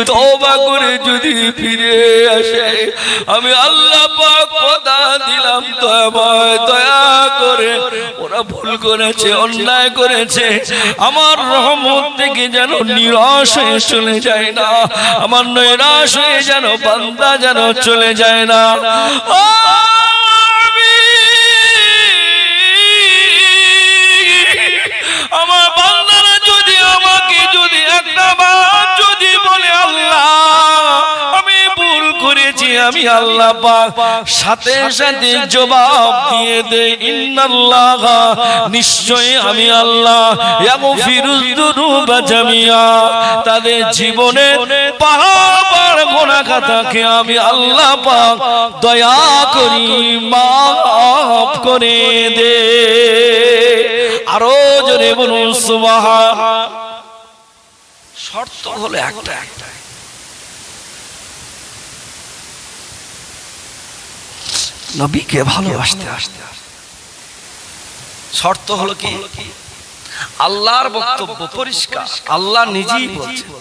তওবা করে যদি ফিরে আসে, আমি আল্লাহ পাক কথা দিলাম দয়া করে, ওরা ভুল করেছে, অন্যায় করেছে, আমার রহমত থেকে যেন নিরাশ হয়ে চলে যায় না, আমার নিরাশ হয়ে যেন বান্দা যেন চলে যায় না। আমার বান্দারা যদি আমাকে যদি একটা বার যদি বলে আল্লাহ আমি ভুল করেছি, আমি আল্লাহ পাক সাথে সাথে জবাব দিয়ে দেই, ইন্নাল্লাহ নিশ্চয়ই আমি আল্লাহ ইয়াগফিরুয যুনুবা জামিআ, তাদের জীবনে পাহাড় গুনাহ খাতাকে আমি আল্লাহ পাক দয়া করি মাফ করে দে। আরো জোরে বলুন সুবহান। শর্ত হলো একটা, নবীকে ভালোবাসতে আসতে। শর্ত হলো কি? আল্লাহর বক্তব্য পরিষ্কার, আল্লাহ নিজেই বলছেন,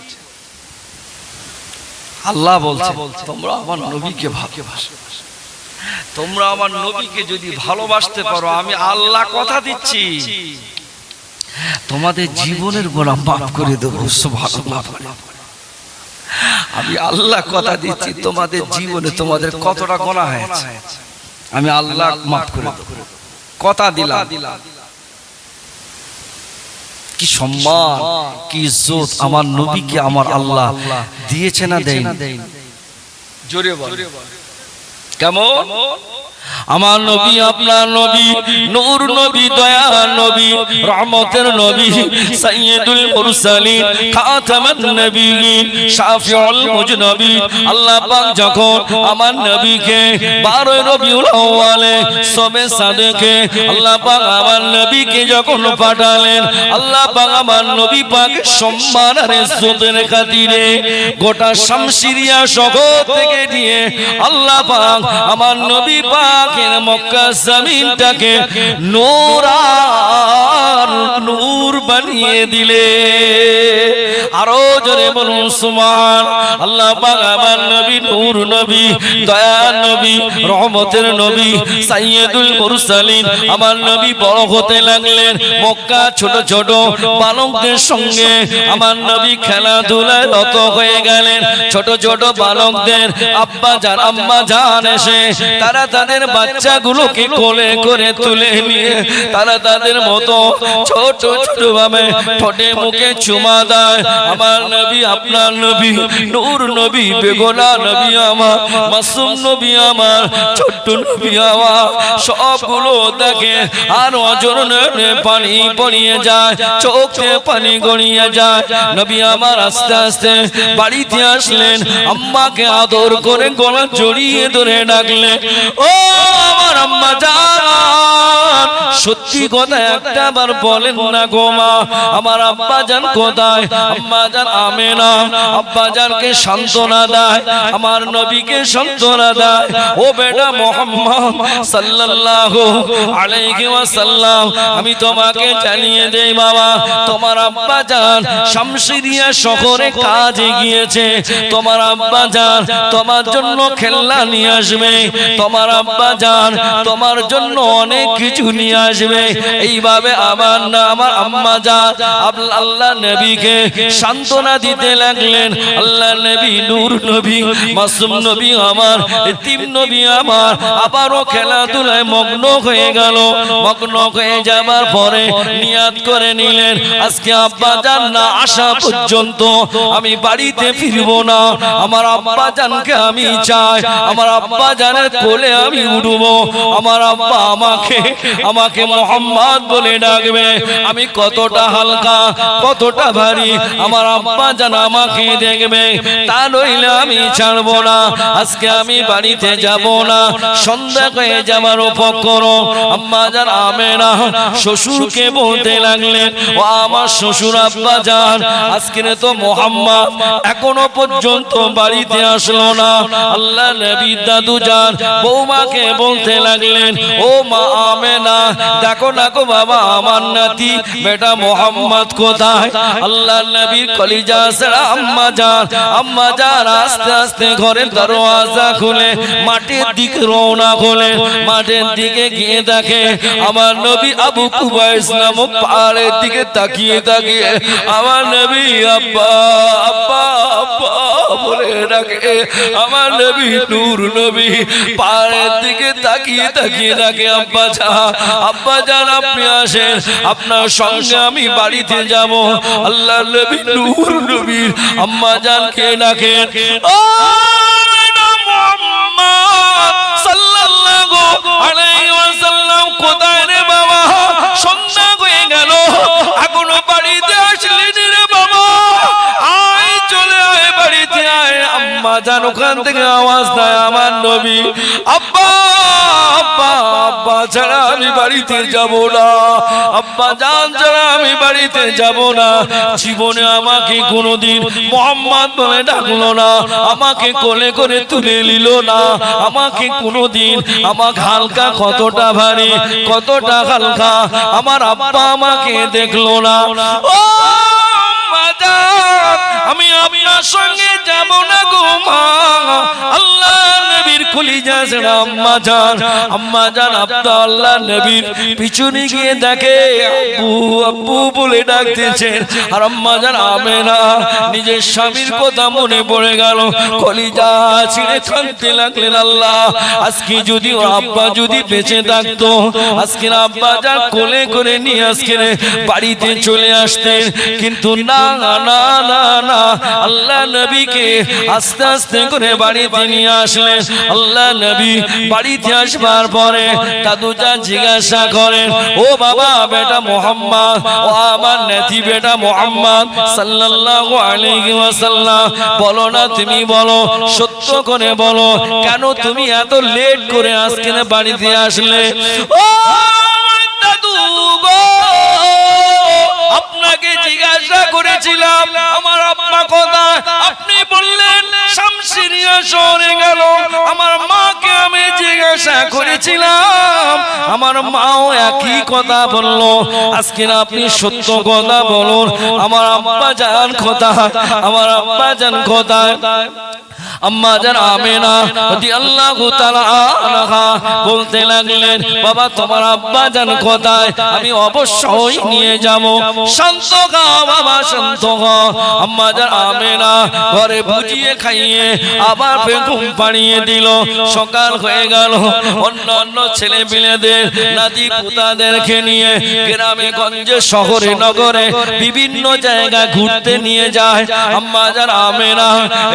আল্লাহ বলছে তোমরা আমার নবীকে ভালোবাসো। তোমরা আমার নবীকে যদি ভালোবাসতে পারো, আমি আল্লাহ কথা দিচ্ছি তোমাদের জীবনের গুনাহ মাফ করে দেবো। সুবহানাল্লাহ। আমি আল্লাহ কথা দিচ্ছি তোমাদের জীবনে তোমাদের কতটা গুনাহ হয়েছে আমি আল্লাহ মাফ করে দেবো, কথা দিলাম। কি সম্মান, কি ইজ্জত আমার নবীকে আমার আল্লাহ দিয়েছে না দেয়নি? জোরে বল কেমন? আমার নবী আপনার নবী, নূর নবী, দয়ার নবী, রহমতের নবী, সাইয়্যিদুল মুরসালিন, খাতামুন নবিয়্যিন, শাফিউল মুজনাবিন। আল্লাহ পাক যখন আমার নবীকে 12 রবিউল আউয়ালে শবে সাদেকে আল্লাহ পাক আমার নবীকে যখন পাঠালেন, আল্লাহ পাক আমার নবী পাক সম্মান আর ইজ্জতের খাতিরে গোটা শামসিরিয়া শহর থেকে দিয়ে আল্লাহ পাক আমার নবী পাক মক্কা জমিনটাকে নূর আর নূর বানিয়ে দিলে। আরো জোরে বলুন সুবহান। আল্লাহ পাক আমার নবী নূর নবী, দয়ার নবী, রহমতের নবী, সাইয়্যিদুল মুরসালিন আমার নবী বড় হতে লাগলেন। মক্কা ছোট ছোট বালকদের সঙ্গে আমার নবী খেলাধুলায় রত হয়ে গেলেন। ছোট ছোট বালকদের আব্বা জান আম্মা জান এসে তারা তাদের বাচ্চাগুলোকে কোলে করে তুলে নিয়ে তারা তাদের মতো ছোট ছোট ভাবে ঠোঁটে মুখে চুমা দেয়। আমার নবী আপনার নবী নূর নবী, বেগোনা নবী আমার, মাসুম নবী আমার, ছোট্ট নবী আমার, সবগুলো দেখে আর অজরে পানি পড়িয়ে যায়, চোখে পানি গড়িয়ে যায়। নবী আমার আস্তে আস্তে বাড়িতে আসলেন, আম্মাকে আদর করে গলা জড়িয়ে ধরে ডাকলেন, ও আমার আম্মা জান, সত্যি কথা একটা বার বলেন না গো মা, আমার আব্বা জান কোথায়? আম্মা জান আমেনা আব্বা জানকে সান্ত্বনা দেয়, আমার নবীকে সান্ত্বনা দেয়, ও বেটা মুহাম্মদ সাল্লাল্লাহু আলাইহি ওয়াসাল্লাম, আমি তোমাকে জানিয়ে দেই বাবা, তোমার আব্বা জান শামসিরিয়া শহরে কাজে গিয়েছে, তোমার আব্বা জান তোমার জন্য খেলনা নিয়ে আসবে, তোমার আব্বা জান তোমার জন্য অনেক কিছু নিয়ে আসবে। এইভাবে আমার না আমার আম্মা জান আল্লাহ নবীকে সান্ত্বনা দিতে লাগলেন। আল্লাহ নবী নূর নবী, মাসুম নবী আমার, এতিম নবী আমার আবারও খেলাধুলায় মগ্ন হয়ে গেল। মগ্ন হয়ে যাবার পরে নিয়াত করে নিলেন, আজকে আব্বা জান না আসা পর্যন্ত আমি বাড়িতে ফিরবো না, আমার আব্বা জানকে আমি চাই, আমার আব্বা জানের কোলে আমি উঠবো, আমার আব্বা আমাকে মুহাম্মদ বলে ডাকবে। আমি কতটা হালকা কতটা ভারী আমার আব্বা জান আমাকে দেখবে, তা নইলে আমি ছাড়বো না। আজকে আমি বাড়িতে যাব না, সন্ধ্যা হয়ে যাবার উপক্রম। আম্মা জান আমেনা শ্বশুরকে বলতে লাগলেন, ও আমার শ্বশুর আব্বা জান, আজকে তো মুহাম্মদ এখনো পর্যন্ত বাড়িতে আসলো না। আল্লাহ নবী দাদু জান বৌমাকে বলতে লাগলেন, ও মা আমেনা, দেখো না গো বাবা আমার নাতি বেটা মোহাম্মদ কোথায়? আল্লাহ নবীর কলিজা ছাড়া আম্মা জান আস্তে আস্তে ঘরের দরওয়াজা খুলে মাঠের দিকে রওনা হলে মাঠের দিকে গিয়ে দেখে আমার নবী আবু কুবাইস নামক পাহাড়ের দিকে তাকিয়ে তাকিয়ে আমার নবী আব্বা আব্বা আব্বা বলে ডাকে। আমার নবী নূর নবী পাহাড়ের দিকে তাকিয়ে তাকিয়ে ডাকে আব্বা জান আপনি আসেন, আপনার সঙ্গে আমি বাড়িতে যাব। আল্লাহ নবী নূর নবীর আম্মা জানকে ডাকেন, ও মুহাম্মদ সাল্লাল্লাহু আলাইহি ওয়াসাল্লাম কোথায় রে বাবা? সন্ধ্যা হয়ে গেল এখনো বাড়িতে আসলি রে বাবা, আয় চলে আয় বাড়িতে আয়। আম্মা জান ওখান থেকে আওয়াজ দেয় আমার নবী আব্বা আব্বা আব্বা ছাড়া আমি বাড়িতে যাব না, আব্বা জান ছাড়া আমি বাড়িতে যাব না। জীবনে আমাকে কোনোদিন মোহাম্মদ বলে ডাকলো না, আমাকে কোলে করে তুলে নিল না, আমাকে কোনোদিন আমার হালকা কতটা ভারী কতটা হালকা আমার আব্বা আমাকে দেখলো না। ও আমি আপনার সঙ্গে যাব না গো মা। আল্লাহ নবীর কলিজা ছাড়া আম্মা জান আব্দুল্লাহ নবীর পিছনে গিয়ে দেখে আব্বু আব্বু বলে ডাকতেছেন, আর আম্মা জান আমেনা নিজের স্বামীর কথা মনে পড়ে গেল, কলিজা ছিঁড়ে কাঁদতে লাগলেন। আল্লাহ আজকে যদি আব্বা যদি বেঁচে থাকতো, আজকে আব্বা জান কোলে করে নিয়ে আজকে বাড়িতে চলে আসতেন, কিন্তু না না না না, আল্লাহ নবীকে আস্তে আস্তে করে বাড়িতে নিয়ে আসলেন। আল্লাহ নবী বাড়িতে আসবার পরে দাদু জান জিজ্ঞাসা করেন, ও বাবা বেটা মোহাম্মদ, ও আমার নাতি বেটা মোহাম্মদ সাল্লাল্লাহু আলাইহি ওয়াসাল্লাম, বলো না তুমি বলো, সত্য করে বলো, কেন তুমি এত লেট করে আজকে বাড়িতে আসলে? ও দাদু গো, আপনাকে জিজ্ঞাসা করেছিলাম আমার আব্বা কোথায়, আপনি বললেন শামসিরিয়া শহরে গেল। আমার মাকে আমি জিজ্ঞাসা করেছিলাম, আমার মাও একই কথা বললো। আজকে আপনি সত্য কথা বলুন, আমার আব্বা জান কোথায়, আমার আব্বা জান কোথায়? আম্মা জান আমেনা রাদিয়াল্লাহু তাআলা আনহা বলতে লাগলেন, বাবা তোমার আব্বা জান কোথায়? আমি অবশ্যই নিয়ে যাব। শান্ত হও বাবা, শান্ত হও। আম্মা জান আমেনা ঘরে বুঝিয়ে খাইয়ে আবার ঘুম পাড়িয়ে দিল। সকাল হয়ে গেল, অন্যান্য ছেলে পিলেদের নাতি পুতাদেরকে নিয়ে গ্রামে গঞ্জে শহরে নগরে বিভিন্ন জায়গায় ঘুরতে নিয়ে যায়। আম্মা জান আমেনা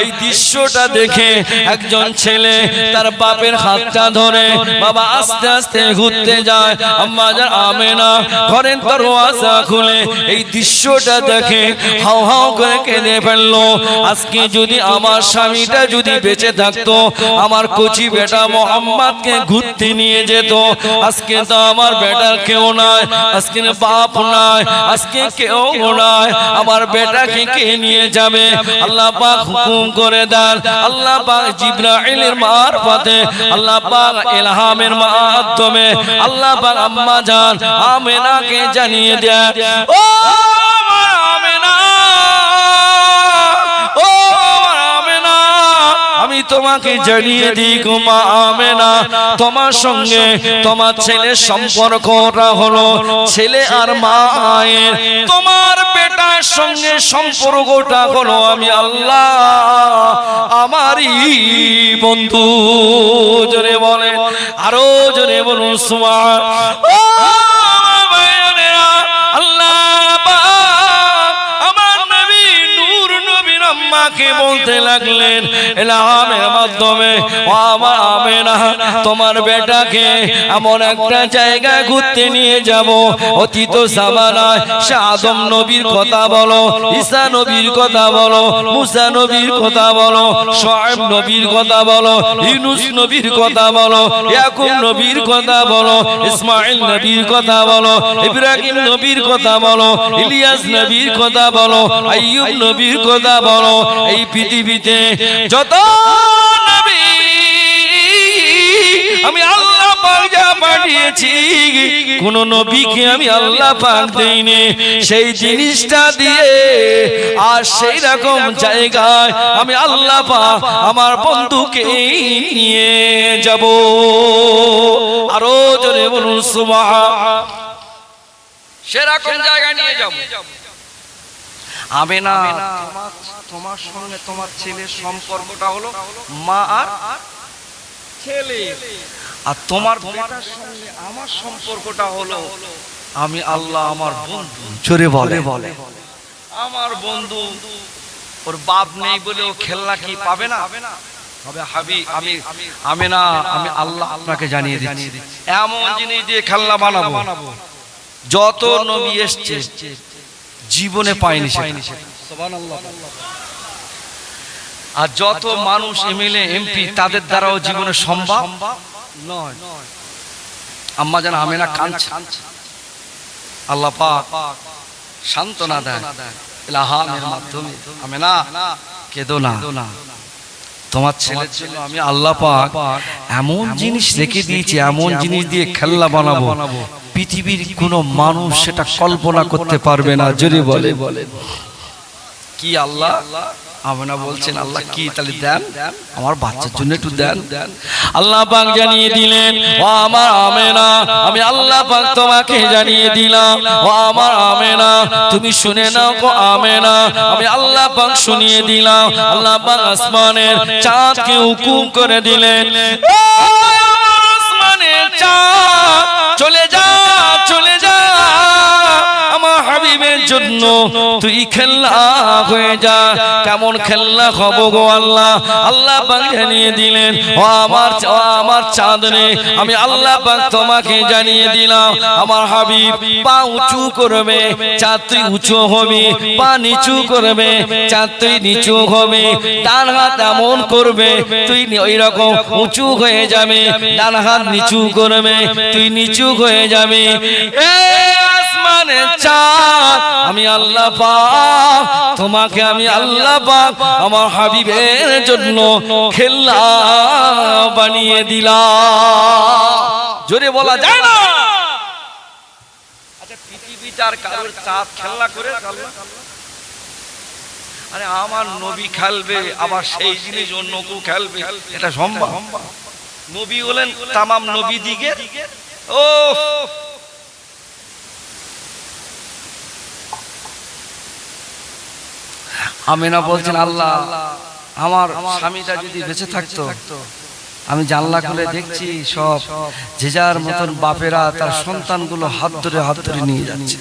এই দৃশ্যটা দেখে একজন ছেলে তার বাপের হাতটা ধরে বাবা আস্তে আস্তে ঘুরতে যায়। আম্মা জান আমেনা ঘরের দরওয়াজা খুলে এই দৃশ্যটা দেখে হাউ হাউ করে কেঁদে ফেললো। আজকে যদি আমার স্বামীটা যদি বেঁচে থাকতো, আমার কচি বেটা মোহাম্মদকে ঘুরতে নিয়ে যেত। আজকে তো আমার বেটার কেউ নাই, আজকে বাপ নাই, আজকে কেউ নাই, আমার বেটাকে কে নিয়ে যাবে? আল্লাহ পাক হুকুম করে দেন, আল্লাহ পাক জিবরাইলের মারফতে, আল্লাহ পাক ইলহামের মাধ্যমে আল্লাহ পাক আম্মা জান আমেনাকে জানিয়ে দেয়, ও আমেনা, ও আমেনা, আমি তোমাকে জানিয়ে দিই গো মা আমেনা, তোমার সঙ্গে তোমার ছেলের সম্পর্কটা হলো ছেলে আর মায়ের, তোমার বেটার সঙ্গে সম্পর্কটা হলো আমি আল্লাহ আমারই বন্ধু। জোরে বলে, আরো জোরে বলুন সুবহানাল্লাহ। আম্মাকে বলতে লাগলেন ইলহামের মাধ্যমে, ও আমার আমেনা তোমার বেটাকে এমন একটা জায়গায় ঘুরতে নিয়ে যাব, অতীত জামানায় সে আদম নবীর কথা বলো, ঈসা নবীর কথা বলো, মুসা নবীর কথা বলো, শুআয়ব নবীর কথা বলো, ইউনূস নবীর কথা বলো, ইয়াকুব নবীর কথা বলো, ইসমাঈল নবীর কথা বলো, ইব্রাহিম নবীর কথা বলো, ইলিয়াস নবীর কথা বলো, আইয়ুব নবীর কথা বলো, এই পৃথিবীতে যত নবী আমি আল্লাহ পাক যা পাঠিয়েছি কোন নবীকে আমি আল্লাহ পাক দেইনি, সেই জিনিসটা দিয়ে আর সেই রকম জায়গায় আমি আল্লাহ পাক আমার বন্ধুকে নিয়ে যাব। আরো জোরে বলুন সুবহান। সেরকম জায়গায় নিয়ে যাব। আমেনা, তোমার সঙ্গে তোমার ছেলের সম্পর্কটা হলো মা আর ছেলে, আর তোমার বেটার সঙ্গে আমার সম্পর্কটা হলো আমি আল্লাহ আমার বন্ধু। জোরে বলে আমার বন্ধু। ওর বাপ নেই বলে ও খেলনা কি পাবে না? হবে হাবি। আমি আমেনা, আমি আল্লাহ আপনাকে জানিয়ে দিচ্ছি এমন জিনিস দিয়ে খেলনা বানাবো যত নবী এসছে জীবনে পায়নি সুবহানাল্লাহ। আর যত মানুষ এমএলএ এমপি তাদের দ্বারাও জীবনে সম্ভব নয়। আম্মা জান আমেনা কাঁদছে, আল্লাহ পাক সান্ত্বনা দেয় ইলহামের মাধ্যমে, আমেনা কেঁদো না, তোমার ছেলের জন্য আমি আল্লাহ পাক এমন জিনিস রেখে দিয়েছি, এমন জিনিস দিয়ে খেলনা বানাবো পৃথিবীর কোনো মানুষ সেটা কল্পনা করতে পারবে না। জোরে বলে কি আল্লাহ? আমেনা বলছেন আল্লাহ কি? তাহলে দেন আমার বাচ্চার জন্য একটু দেন। আল্লাহ পাক জানিয়ে দিলেন, ও আমার আমেনা, আমি আল্লাহ পাক তোমাকে জানিয়ে দিলাম, ও আমার আমেনা তুমি শুনে নাও গো আমেনা, আমি আল্লাহ পাক শুনিয়ে দিলাম। আল্লাহ পাক আসমানের চাঁদকে হুকুম করে দিলেন, আসমানের চাঁদ চলে যা, চলে যা, আমার হাবিবের জন্য তুই খেলনা হয়ে যা। কেমন খেলনা হব গো আল্লাহ? আল্লাহ পাক জানিয়ে দিলেন, ও আমার চাঁদ রে, আমি আল্লাহ পাক তোমাকে জানিয়ে দিলাম, আমার হাবিব পা উঁচু করবে চাঁদ তুই উঁচু হবি, পা নিচু করবে চাঁদ তুই নিচু হবি, ডান হাত এমন করবে তুই ওই রকম উঁচু হয়ে যাবে, ডান হাত নিচু করবে তুই নিচু হয়ে যাবে। আসমানের চাঁদ আমি আল্লাহ পাক তোমাকে আমি আল্লাহ পাক আমার হাবিবের জন্য খেলনা বানিয়ে দিলাম। জোরে বলা যায় না? আচ্ছা পৃথিবীটার কারোর চাঁদ খেলনা করে? আরে আমার নবী খেলবে, আবার সেই জিনিস অন্য কেউ খেলবে, এটা সম্ভব? নবী হলেন তামাম নবী দিকে। ও আমেনা বলছেন আল্লাহ আমার স্বামীটা যদি বেঁচে থাকতো, আমি জানলা খুলে দেখছি সব যে যার মতন বাপেরা তার সন্তানগুলো হাত ধরে নিয়ে যাচ্ছে,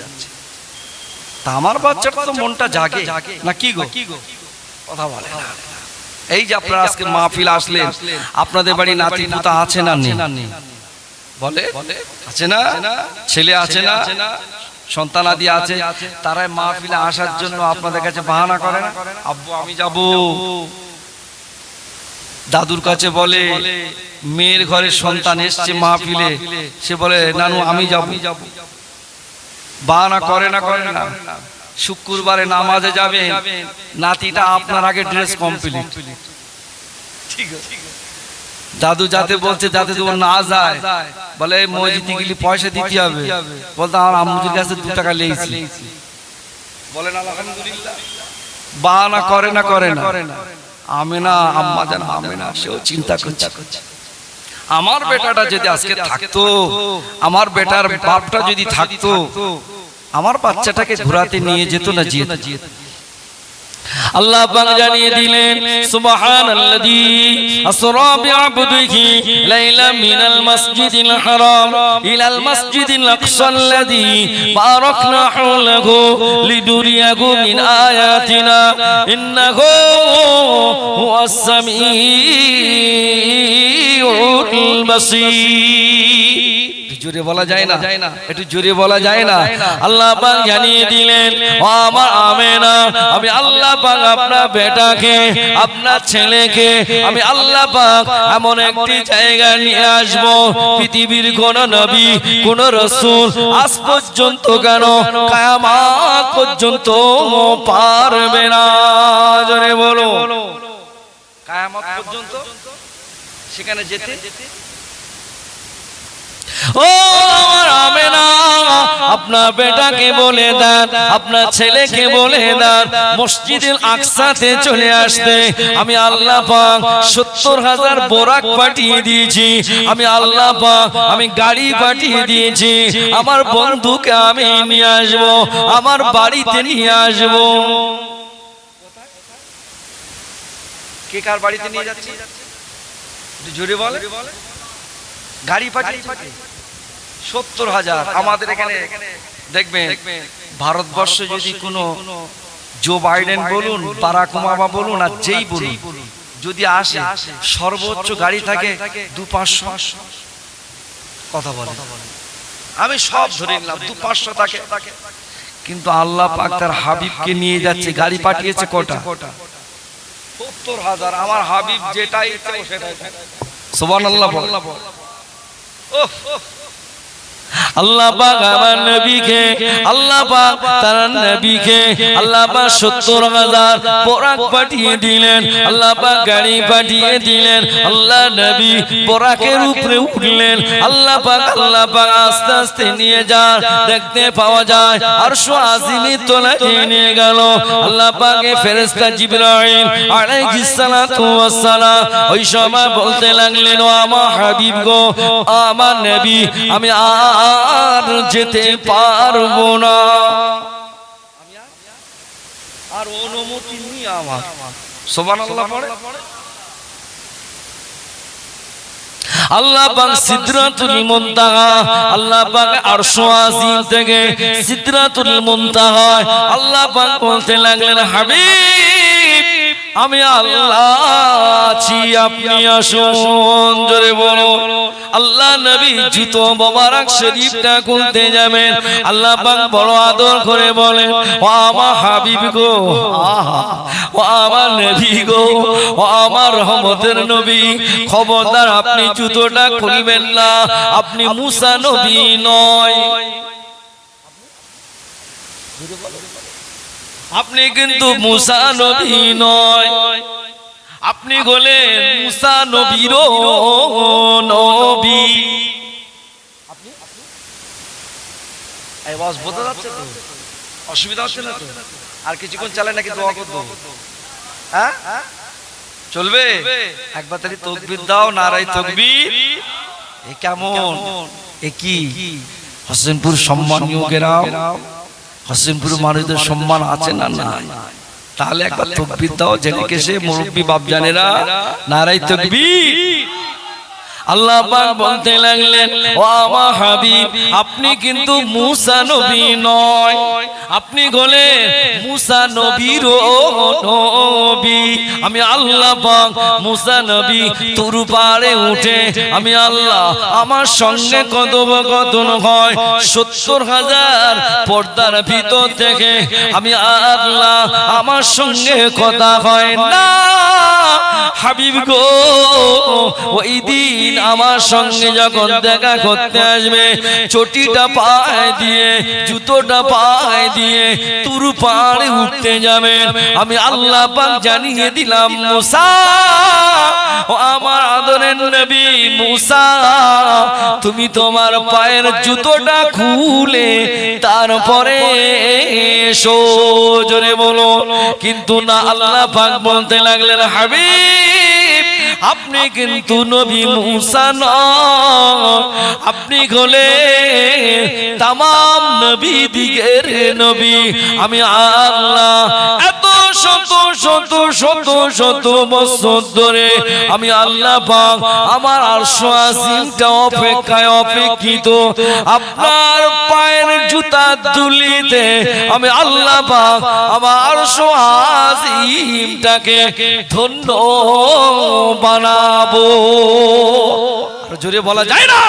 তা আমার বাচ্চাটা তো মনটা জাগে না কি গো? কথা বলে না। এই যে আপনারা আজকে মাহফিল আসলেন, আপনাদের বাড়ি নাতি পুতা আছে না নেই? বলে আছে না? ছেলে আছে না? সন্তান আদি আছে? তারাই মাহফিলে আসার জন্য আপনাদের কাছে বাহানা করে না? আব্বু আমি যাব। দাদুর কাছে বলে মেয়ের ঘরে সন্তান এসছে মাহফিলে, সে বলে নানু আমি যাব। বাহানা করে না? করে না? শুক্রবারে নামাজে যাবে, নাতিটা আপনার আগে ড্রেস কমপ্লিট, ঠিক আছে? দাদু যাতে বলছে যাতে তোমার না যায়, বলে মসজিদে গেলে পয়সা দিতে হবে, বলতে আমার আম্মুর কাছে 2 টাকা লেগেছি, বলেন আলহামদুলিল্লাহ। বাহানা করে না? করে না? আমেনা আম্মা জান আমেনা সেও চিন্তা করছে, আমার বেটাটা যদি আজকে থাকতো, আমার বেটার বাপটা যদি থাকতো, আমার বাচ্চাটাকে ঘোরাতে নিয়ে যেত না যেত। আল্লাহ পাক জানিয়ে দিলেন সুবহানাল্লাযী আসরা বিআবদিহি লাইলাম মিনাল মাসজিদিল হারাম ইলাল মাসজিদিল আকসাল্লাযী বারাকনা হাওলাহু লিনুরিয়াহু মিন আয়াতিনা ইন্নাহু হুয়াস সামিউল বাসীর। জোরে বলা যায় না? একটু জোরে বলা যায় না? আল্লাহ পাক জানিয়ে দিলেন, ও আমার আমেনা, আমি আল্লাহ পাক আপনার বেটাকে আপনার ছেলেকে আমি আল্লাহ পাক এমন একটি জায়গা নিয়ে আসব, পৃথিবীর কোন নবী কোন রাসূল আজ পর্যন্ত কেন কিয়ামত পর্যন্ত পারবে না। জোরে বলো কিয়ামত পর্যন্ত সেখানে যেতে ও আমার আমেনা, আপনার বেটাকে বলে দেন, আপনার ছেলেকে বলে দেন মসজিদুল আকসাতে চলে আসতে। আমি আল্লাহ পাক 70,000 বোরাক পাঠিয়ে দিয়েছি। আমি আল্লাহ পাক আমি গাড়ি পাঠিয়ে দিয়েছি। আমার বন্ধুকে আমি নিয়ে আসবো, আমার বাড়িতে নিয়ে আসবো। কে কার বাড়িতে নিয়ে যাচ্ছে জোরে বলে? গাড়ি পাঠিয়ে 70,000। আমাদের এখানে দেখবেন ভারতবর্ষে যদি কোনো জো বাইডেন বলুন, বারাক ওবামা বলুন, আর যেই বলুন, যদি আসে সর্বোচ্চ গাড়ি থাকে 200-500 কথা বলে। আমি সব ধরে নিলাম 200-500 থাকে। কিন্তু আল্লাহ পাক তার হাবিবকে নিয়ে যাচ্ছে, গাড়ি পাঠিয়েছে কটা? 70,000। আমার হাবিব যেটাই সেটাই। সুবহানাল্লাহ। আল্লাহ পাক আমার নবীকে, আল্লাহ পাক তার নবীকে আল্লাহ পাক 70,000 বোরাক পাঠিয়ে দিলেন। আল্লাহ পাক গাড়ি পাঠিয়ে দিলেন। আল্লাহ নবী বোরাকের উপরে উঠলেন। আল্লাহ পাক আস্তে আস্তে নিয়ে যান। দেখতে পাওয়া যায় আরশ আজিমের তলায় নিয়ে গেল। আল্লাহ পাকের ফেরেশতা জিবরাইল আলাইহিস সালাতু ওয়াস সালাম ওই সময় বলতে লাগলেন, ও আমার হাবিব গো, আমার নবী, আমি আর যেতে পারবো না, আর অনুমতি নেই আমার। সুবহানাল্লাহ পড়ে। আল্লাহ পাক সিদরাতুল মুনতাহা, আল্লাহ পাক আরশ আজিম থেকে সিদরাতুল মুনতাহা আল্লাহ পাক বলতে লাগলেন, হাবিব, আমি আল্লাহ আছি, আপনি আসুন। জোরে বলো। আল্লাহ নবী জুতো মোবারক শরীফটা খুলতে যাবেন। আল্লাহ পাক বড় আদর করে বলেন, ও আমার হাবিব গো, ও আমার নবী গো, ও আমার রহমতের নবী, খবরদার আপনি জুতোটা খুলবেন না, আপনি মুসা নবী নয়। আপনি কিন্তু মুসা নবী নয়, আপনি হলেন মুসা নবীর নবী। এই ওয়াজ বোঝা যাচ্ছে তো? অসুবিধা হচ্ছে না তো? আর কিছুক্ষণ চালে নাকি দোয়া করব? হ্যাঁ চলবে? একবার তাহলে তাকবীর দাও, নারায়ে তাকবীর। এ কেমন? এ কি হোসেনপুর সম্মানীয় গ্রাম? হোসেনপুর মানুষদের সম্মান আছে না নাই? তাহলে একবার তাকবীর দাও, যেদিকে সে মুরব্বি বাপজানেরা, নারায়ে তাকবীর। আল্লাহ পাক বলতে লাগলেন, ও আমার হাবিব, আপনি কিন্তু মুসা নবী নয়, আপনি হলেন মুসা নবীর নবী। আমি আল্লাহ পাক মুসা নবী তুর পারে উঠে আমি আল্লাহ আমার সঙ্গে কথোপকথন হয় 70,000 পর্দার ভিতর থেকে। আমি আল্লাহ আমার সঙ্গে কথা হয় না। হাবিব গো, ওই দিন আমার সঙ্গে যখন দেখা করতে আসবে, চটিটা পায়ে দিয়ে, জুতোটা পায়ে দিয়ে তুর পাড়ে উঠতে যাবেন। আমি আল্লাহ পাক জানিয়ে দিলাম, মুসা, ও আমার আদরের নবী মুসা, তুমি তোমার পায়ের জুতোটা খুলে তারপরে এসো। জোরে বলো। কিন্তু না, আল্লাহ পাক বলতে লাগলেন, হাবিব, আপনি কিন্তু নবী মুসা নন, আপনি হলেন তামাম নবী দিগের নবী। আমি আল্লাহ এত শত শত শত শত বছর ধরে আমি আল্লাহ পাক আমার আরশ আজিমটা অপেক্ষায় অপেক্ষিত, আপনার পায়ের জুতার ধুলিতে আমি আল্লাহ পাক আমার আরশ আজিমটাকে ধন্য বানাবো। জোরে বলা যায় না?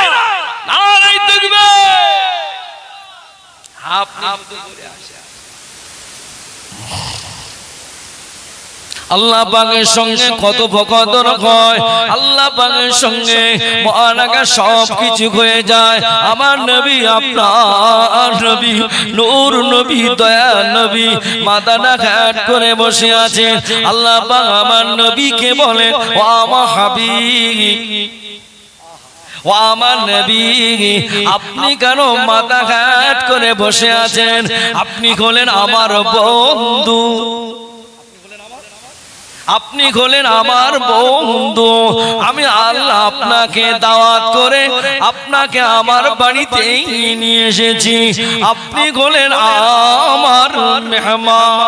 নারায়ে তাকবীর। আপনি আল্লাহ পাকের সঙ্গে কথোপকথন হয়, আল্লাহ পাকের সঙ্গে মহানাগা সব কিছু হয়ে যায়। আমার নবী, আপনার নবী, নূর নবী, দয়া নবী মাথাটা ঘাট করে বসে আছে। আল্লাহ পাক আমার নবীকে বলে, ও আমার হাবিব, ও আমার নবী, আপনি কেন মাথা ঘাট করে বসে আছেন? আপনি হলেন আমার বন্ধু, আপনি হলেন আমার বন্ধু। আমি আল্লাহ আপনাকে দাওয়াত করে আপনাকে আমার বাড়িতে নিয়ে এসেছি। আপনি হলেন আমার মেহমান।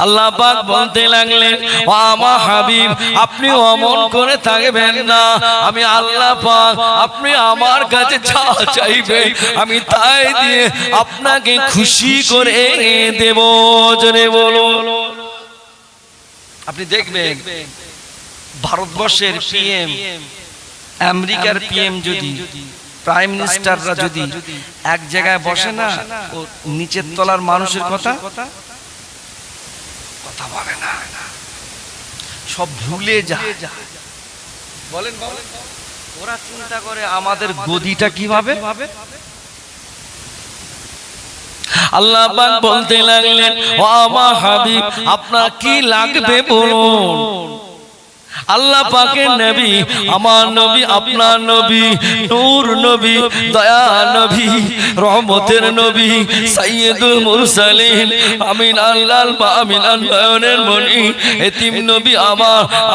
আল্লাহ পাক বলতে লাগলেন, ও আমার হাবিব, আপনি অমন করে থাকবেন না। আমি আল্লাহ পাক আপনি আমার কাছে যা চাইবে আমি তাই দিয়ে আপনাকে খুশি করে দেব। জোরে বলুন। আপনি দেখবেন ভারতবর্ষের পিএম, আমেরিকার পিএম যদি, প্রাইম মিনিস্টাররা যদি এক জায়গায় বসে না, ও নিচের তলার মানুষের কথা ভাবে না, সব ভুলে যায়। বলেন ওরা চিন্তা করে আমাদের গদিটা কিভাবে। আল্লাহ পাক বলতে লাগলেন, ও আমার হাবিব, আপনার কি লাগবে বলুন। আল্লাহ পাকের নবী, আমার নবী, আপনার নবী, নূর নবী, দয়া নবী, রহমতের নবী, সাইয়্যিদুল মুরসালিন, আমিন আল্লাহ আমিন নয়নের মণি, এতিম নবী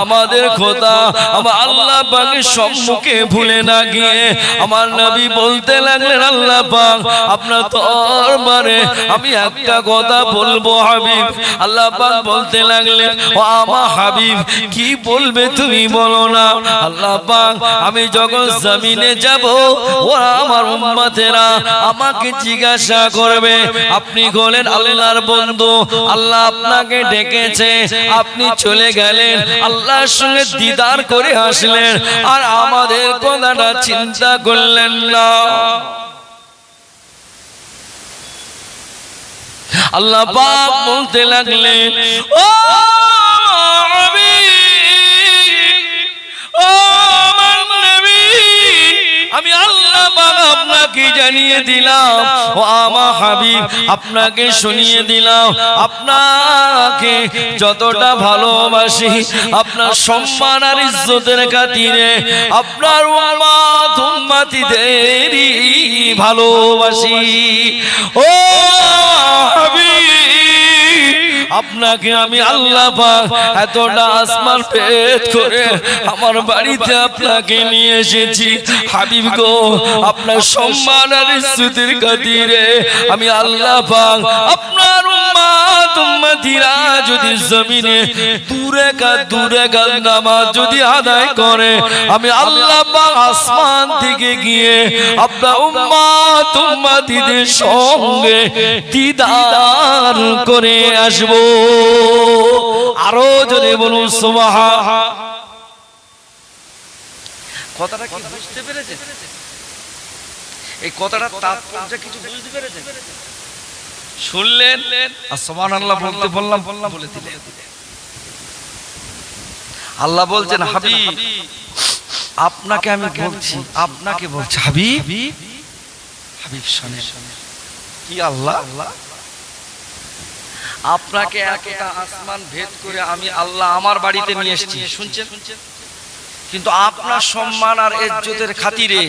আমাদের খোদা, আমার আল্লাহ পাকের সম্মুখে ভুলে না গিয়ে আমার নবী বলতে লাগলেন, আল্লাহ পাক আপনার দরবারে আমি একটা কথা বলবো হাবিব। আল্লাহ পাক বলতে লাগলেন, ও আমার হাবিব, কি বলবে তুমি বলো না। আল্লাহ পাক আমি যখন জমিনে যাব, ওরা আমার উম্মতেরা আমাকে জিজ্ঞাসা করবে, আপনি হলেন আল্লাহর বন্ধু, আল্লাহ আপনাকে ডেকেছে, আপনি চলে গেলেন, আল্লাহর সঙ্গে দিদার করে আসলেন, আর আমাদের কথাটা চিন্তা করলেন না। আল্লাহ পাক বলতে লাগলেন, ও আমি আল্লাহ পাক আপনাকে জানিয়ে দিলাম, ও আমার হাবিব আপনাকে শুনিয়ে দিলাম, আপনাকে যতটা ভালোবাসি, আপনার সম্মান আর ইজ্জতের খাতিরে আপনার উম্মত উম্মতিদেরই ভালোবাসি। ও হাবিব, আপনাকে আমি আল্লাহ পাক এতটা আসমান ভেদ করে আমার বাড়িতে আপনাকে নিয়ে এসেছি। হাবিব গো, আপনার সম্মান আর ইজ্জতের খাতিরে আমি আল্লাহ পাক আপনার উম্মত উম্মতিরা যদি জমিনে দূরে কাল নামাজ যদি আদায় করে, আমি আল্লাহ পাক আসমান থেকে গিয়ে আপনার উম্মত উম্মতিদের সঙ্গে দিদার করে আসব। আরো যদি বলুন সুবহান। কথাটা কি বুঝতে পেরেছেন? এই কথাটা তাৎপর্য কিছু বুঝতে পেরেছেন? শুনলেন আর সুবহানাল্লাহ বলতে বললাম বলে দিলেন। আল্লাহ বলছেন, হাবিব আপনাকে আমি বলছি, আপনাকে বলছি হাবিব, হাবিব শুনে কি আল্লাহ আপনাকে একটা আসমান ভেদ করে আমি আল্লাহ আমার বাড়িতে নিয়ে এসেছি, শুনছেন? কিন্তু আপনার সম্মান আর ইজ্জতের খাতিরে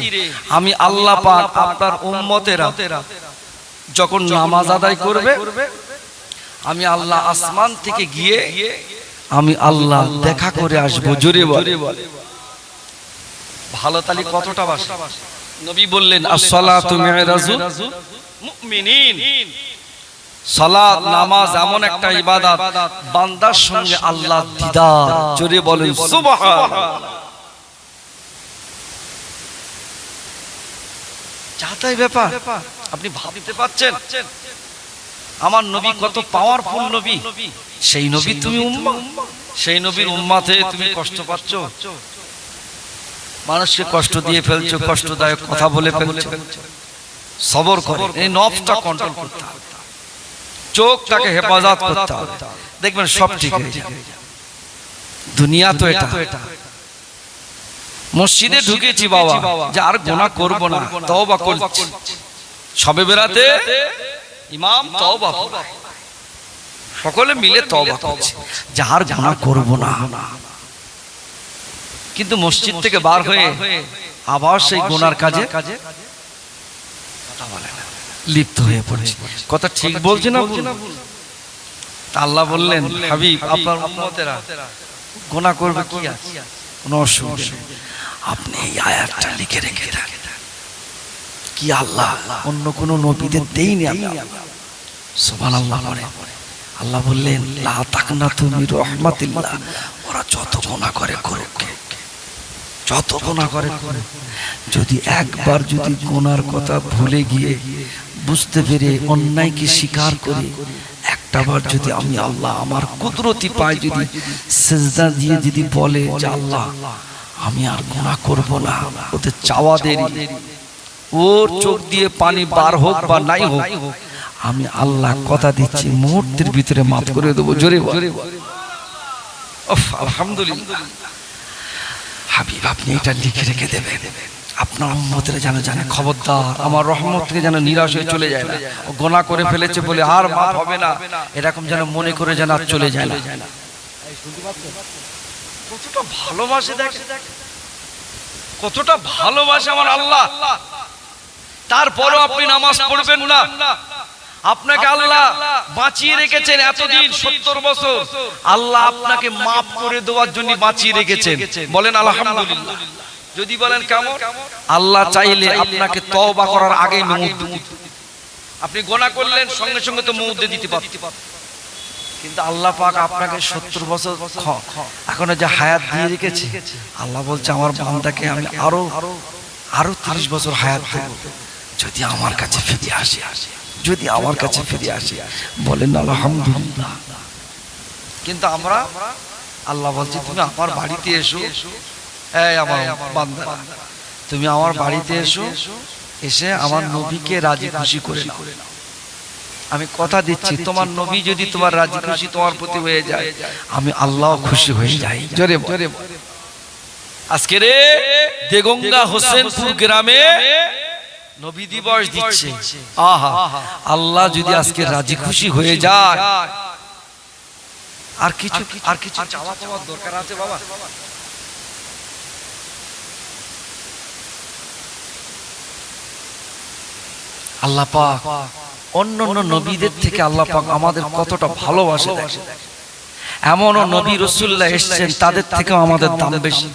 আমি আল্লাহ পাক আপনার উম্মতেরা যখন নামাজ আদায় করবে, আমি আল্লাহ আসমান থেকে গিয়ে আমি আল্লাহ দেখা করে আসবো। জোরে বলে ভালো তালি কতটা বাসে। নবী বললেন, as-salatu mi'rajul মুমিনিন, সালাত নামাজ এমন একটা ইবাদত, বান্দার সঙ্গে আল্লাহ দিদার। জোরে বলেন সুবহানাল্লাহ। চাতাই ব্যাপার আপনি ভাবতে পাচ্ছেন আমার নবী কত পাওয়ারফুল নবী। সেই নবী তুমি উম্মাহ, সেই নবীর উম্মাতে তুমি কষ্ট পাচ্ছ, মানুষকে কষ্ট দিয়ে ফেলছো, কষ্টদায়ক কথা বলে ফেলছো। সবর করে এই নফসটা কন্ট্রোল করতে হবে, চোখটাকে হেফাজত করতে হবে, দেখবেন সব ঠিক হয়ে যাবে। দুনিয়া তো এটা। মসজিদে ঢুকেছি বাবা, যে আর গুনাহ করব না, তওবা করছি। সবে বেরাতে ইমাম তওবা করে, সকলে মিলে তওবা করছে যে আর গুনাহ করব না। কিন্তু মসজিদ থেকে বার হয়ে আবার সেই গুনার কাজে লিপ্ত হয়ে পড়েছে। কথা ঠিক বলছি না ভুল? আল্লাহ বললেন, হাবিব আপনার উম্মতেরা গুনাহ করবে কি আছে, কোনো অসুবিধা নেই, আপনি এই আয়াতটা লিখে রেখে দেন। কি আল্লাহ অন্য কোন নবীদের দেইনি আমি। সুবহানাল্লাহ। আল্লাহ বললেন, লা তাকনাতু মির রাহমাতিল্লাহ, ওরা যত গুনাহ করে করুক, যত গুনাহ করে করুক, যদি একবার যদি গুনার কথা ভুলে গিয়ে বুঝতে পেরে অন্যায়কে স্বীকার করে একটাবার যদি আমি আল্লাহ আমার কুদরতি পায় যদি সিজদা দিয়ে যদি বলে যে আল্লাহ আমি আর গুনাহ করব না, ওদের চাওয়া দেরি, ওর চোখ দিয়ে পানি বার হোক বা নাই হোক, আমি আল্লাহ কথা দিচ্ছি মুহূর্তের ভিতরে মাফ করে দেবো। জোরে বলে আলহামদুলিল্লাহ। হাবিব আপনি এটা লিখে রেখে দেবেন, আপনার উম্মতেরা যেন জানে, খবরদার আমার রহমত থেকে যেন নিরাশ হয়ে চলে যায় না, ও গুনাহ করে ফেলেছে বলে আর মাফ হবে না এরকম যেন মনে করে যেন আর চলে যায় না। কতটা ভালোবাসে দেখে, কতটা ভালোবাসে আমার আল্লাহ। তারপরও আপনি নামাজ পড়বেন না, আপনাকে আল্লাহ বাঁচিয়ে রেখেছেন এতদিন 70 বছর, আল্লাহ আপনাকে মাফ করে দেওয়ার জন্য বাঁচিয়ে রেখেছেন। বলেন আলহামদুলিল্লাহ। যদি বলেন কেমন, আল্লাহ চাইলে আপনাকে তওবা করার আগেই মউত, আপনি গুনাহ করলেন সঙ্গে সঙ্গে তো মউত দিতে পারতেন, কিন্তু আল্লাহ পাক আপনাকে 70 বছর এখনো যে হায়াত দিয়ে রেখেছে, আল্লাহ বলছে আমার বান্দাকে আমি আরো 30 বছর হায়াত দেব যদি আমার কাছে ফিরে আসে, যদি আমার কাছে ফিরে আসে। বলেন আলহামদুলিল্লাহ। কিন্তু আমরা আল্লাহ বলছি তুমি আমার বাড়িতে এসো, এই আমার বান্দা তুমি আমার বাড়িতে এসো, এসে আমার নবীকে রাজি খুশি করে নাও। আমি কথা দিচ্ছি তোমার নবী যদি তোমার রাজি খুশি তোমার প্রতি হয়ে যায়, আমি আল্লাহ খুশি হয়ে যাই। জোরে জোরে। আজকে রে দেগঙ্গা হোসেনপুর গ্রামে নবী দিবস দিচ্ছে, আহা আল্লাহ যদি আজকে রাজি খুশি হয়ে যায়, আর কিছু চাওয়া পাওয়ার দরকার আছে বাবা? আল্লাহ পাক অন্য নবীদের থেকে আল্লাহ পাক আমাদের কতটা ভালোবাসে দেখেন। এমনও নবী রাসূলুল্লাহ এসেছেন তাদের থেকেও আমাদের দাম বেশি।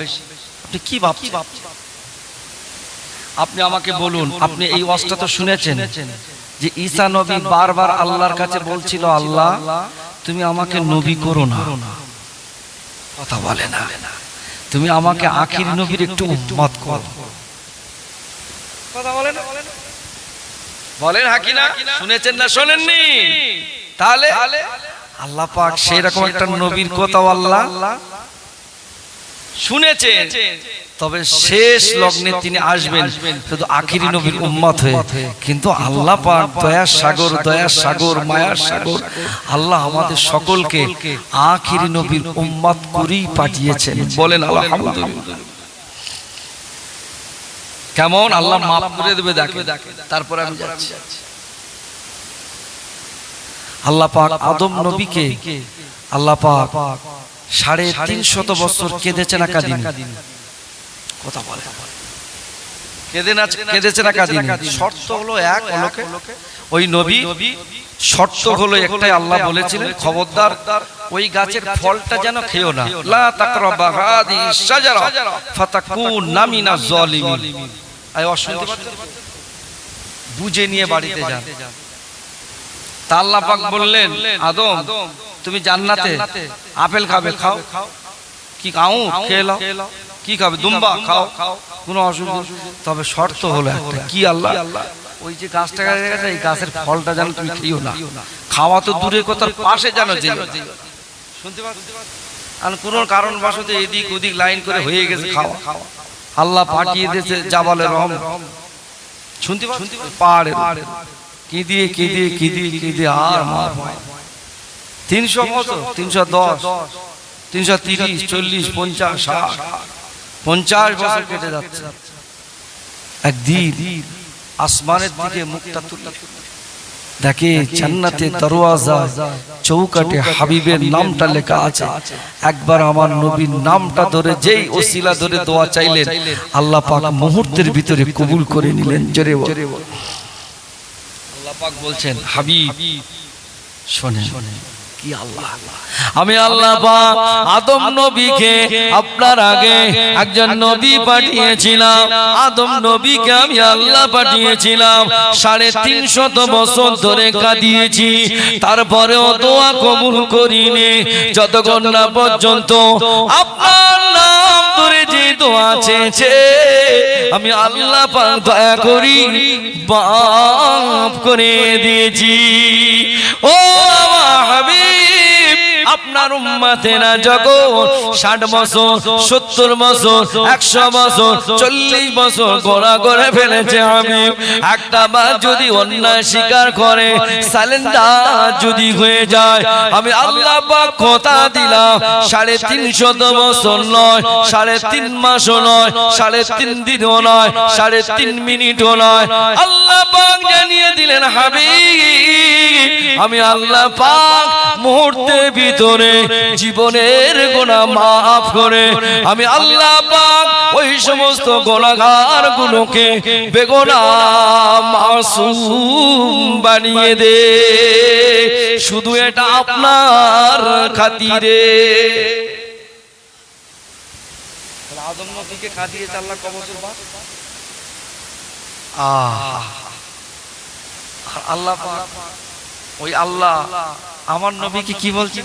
আপনি কি ভাবছেন? আপনি আমাকে বলুন, আপনি এই ওয়াজটা তো শুনেছেন যে ঈসা নবী বারবার আল্লাহর কাছে বলছিল, আল্লাহ তুমি আমাকে নবী করো না, কথা বলে না, তুমি আমাকে আখির নবীর একটু উম্মত করো, কথা বলে না? বলেন হাকি না? শুনেছেন না শোনেননি? তাহলে আল্লাহ পাক সেই রকম একটা নবীর কথাও আল্লাহ শুনেছেন, তবে শেষ লগ্নে তিনি আসবেন শুধু আখিরি নবীর উম্মত হয়ে। কিন্তু আল্লাহ পাক দয়ার সাগর মায়ার সাগর, আল্লাহ আমাদের সকলকে আখিরি নবীর উম্মত করেই পাঠিয়েছেন। বলেন আলহামদুলিল্লাহ। কেমন আল্লাহ মাফ করে দেবে দেখে। তারপরে আমি যাচ্ছি। আল্লাহ পাক আদম নবীকে আল্লাহ পাক 350 বছর কেঁদেছে না কাঁদিনি? কথা বলে কেঁদেছে না কাঁদিনি? শর্ত হলো এক, ওই নবী শর্ত হলো একটাই, আল্লাহ বলেছিলেন খবরদার ওই গাছের ফলটা যেন খেও না, লা তাকরাবা হাদিস শাজারা ফাতাকুনা মিনাজ জালিমিন। আয় অশুনতে পাচ্ছেন? বুঝে নিয়ে বাড়িতে যান। তা আল্লাহ পাক বললেন, আদম তুমি জান্নাতে আপেল খাবে, খাও। কি খাও? খেয়ে নাও। কি খাবে? দুম্বা খাও, কোনো অসুবিধা, তবে শর্ত হলো একটা। কি আল্লাহ? ওই যে গাছটা গেছে এই গাছের ফলটা যেন তুমি খেও না। খাওয়া তো দূরের কথা, পাশে যেন যেও। শুনতে পাচ্ছেন? আর কোন কারণবশত এদিক ওদিক লাইন করে হয়ে গেছে খাওয়া, আল্লাহ পাঠিয়ে দিয়েছে জাবালে রহম। শুনতে পাচ্ছেন? পাহাড়ে কি আর মার 300 বছর, 310, 330, 40, 50, 60, 50 বছর কেটে যাচ্ছে। একদিন আসমানের দিকে মুখটা তুলে দেখে জান্নাতে দরওয়াজা চৌকাঠে হাবিবের নামটা লেখা আছে। একবার আমার নবীর নামটা ধরে যেই ওসিলা ধরে দোয়া চাইলেন, আল্লাহ পাক মুহূর্তের ভিতরে কবুল করে নিলেন। জোরে বল। আল্লাহ পাক বলছেন, হাবিব শোনেন কি আল্লাহ, আমি আল্লাহ পাক আদম নবীকে আপনার আগে একজন নবী পাঠিয়েছিলাম। আদম নবীকে আমি আল্লাহ পাঠিয়েছিলাম, 350 বছর ধরে কাঁদিয়েছি, তারপরেও দোয়া কবুল করিনি, যতক্ষণ না পর্যন্ত আপনার নাম ধরে যে দোয়া চেয়েছে আমি আল্লাহ পাক দয়া করি মাফ করে দিয়েছি। ও আমার হাবিব, আপনার উম্মতেরা যখন 60 বছর 70 বছর 100 বছর 40 বছর গোনা করে ফেলেছে, আমি একটা বার যদি অন্যায় স্বীকার করে সালেন্ডার যদি হয়ে যায়, আমি আল্লাহ পাক কথা দিলাম 350 বছর নয়, 3.5 মাসও নয়, 3.5 দিনও নয়, 3.5 মিনিটও নয়, আল্লাহ পাক জানিয়ে দিলেন, হাবিব আমি আল্লাহ পাক মুহূর্তের ভিতরে জীবনের গুনাহ মাফ করে আমি আল্লাহ পাক ওই সমস্ত গুনাহগার গুলোকে বেগুনাহ মাসুম বানিয়ে দে, শুধু এটা আপনার খাতিরে। আদম নবীকে কাঁদিয়েছে আল্লাহ কত বছর বাদ। আল্লাহ পাক ওই আল্লাহ আমার নবীকে কি বলছি,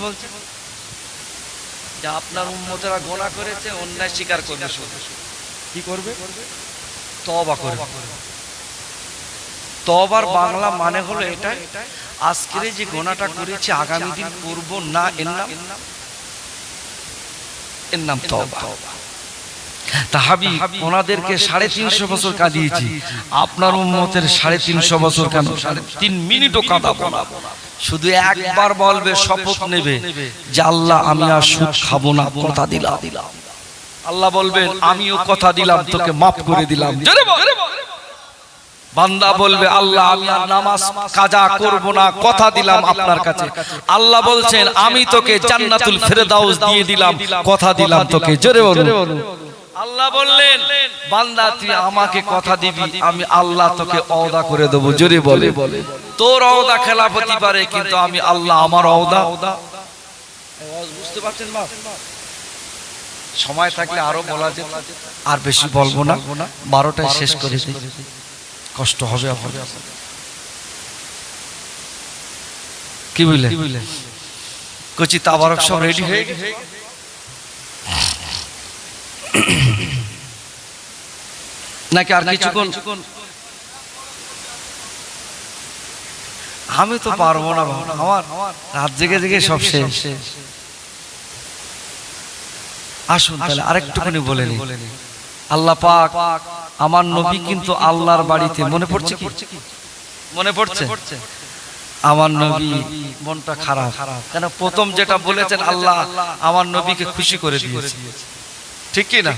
যে আপনার উম্মতেরা গুনাহ করেছে, অন্যায় স্বীকার করবে, কি করবে? তওবা করবে। তওবার বাংলা মানে হলো এটা, আজকের যে গুনাহটা করেছি আগামী দিন করব না, এর নাম তওবা। তা হাবিব ওনাদেরকে 350 বছর কাঁদিয়েছি, আপনার উম্মতের 350 বছর কেন 3 মিনিটও কাঁদাবো না, শুধু একবার বলবে, শপথ নেবে যে আল্লাহ আমি আর সুদ খাবো না, কথা দিলাম। আল্লাহ বলবেন আমিও কথা দিলাম, তোকে মাফ করে দিলাম। বান্দা বলবে আল্লাহ আমি আর নামাজ কাজা করব না, কথা দিলাম আপনার কাছে। আল্লাহ বলছেন আমি তোকে জান্নাতুল ফেরদাউস দিয়ে দিলাম, কথা দিলাম তোকে। জোরে বলুন। আল্লাহ বললেন বান্দা তুই আমাকে কথা দিবি, আমি আল্লাহ তোকে ওয়াদা করে দেব। জোরে বলে, তোর ওয়াদা খেলাফ হতে পারে, কিন্তু আমি আল্লাহ আমার ওয়াদা। বুঝতে পারছেন বাপ? সময় থাকলে আরো বলা যেত, আর বেশি বলবো না, 12টায় শেষ করে দিই, কষ্ট হবে আপনাদের। কি বুঝলে? কচি তাবারক সব রেডি হয়ে গেছে, নাকি আর কিছুক্ষণ? আমি তো পারবো না, আমার রাত জেগে জেগে সব শেষ। আসুন তাহলে আরেকটুখানি বলে নি, আল্লাহ পাক আমার নবী কিন্তু আল্লাহর বাড়িতে, মনে পড়ছে কি? মনে পড়ছে? আমার নবী মনটা খারাপ, কেন প্রথম যেটা বলেছেন আল্লাহ আমার নবীকে খুশি করে দিয়েছে, ঠিক কি না?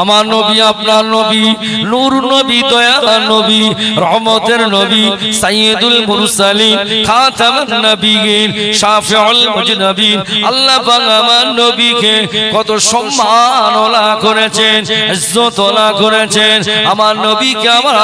আমার নবী আপনার নবী, নূর নবী, দয়ার নবী, রহমতের নবী, সাইয়্যিদুল মুরসালিন, খাতামুন নবিয়্যিন, শাফিউল মুজনাবিন। আল্লাহ পাক আমার নবীকে কত সম্মান ওলা করেছেন, ইজ্জত ওলা করেছেন। আমার নবীকে আমার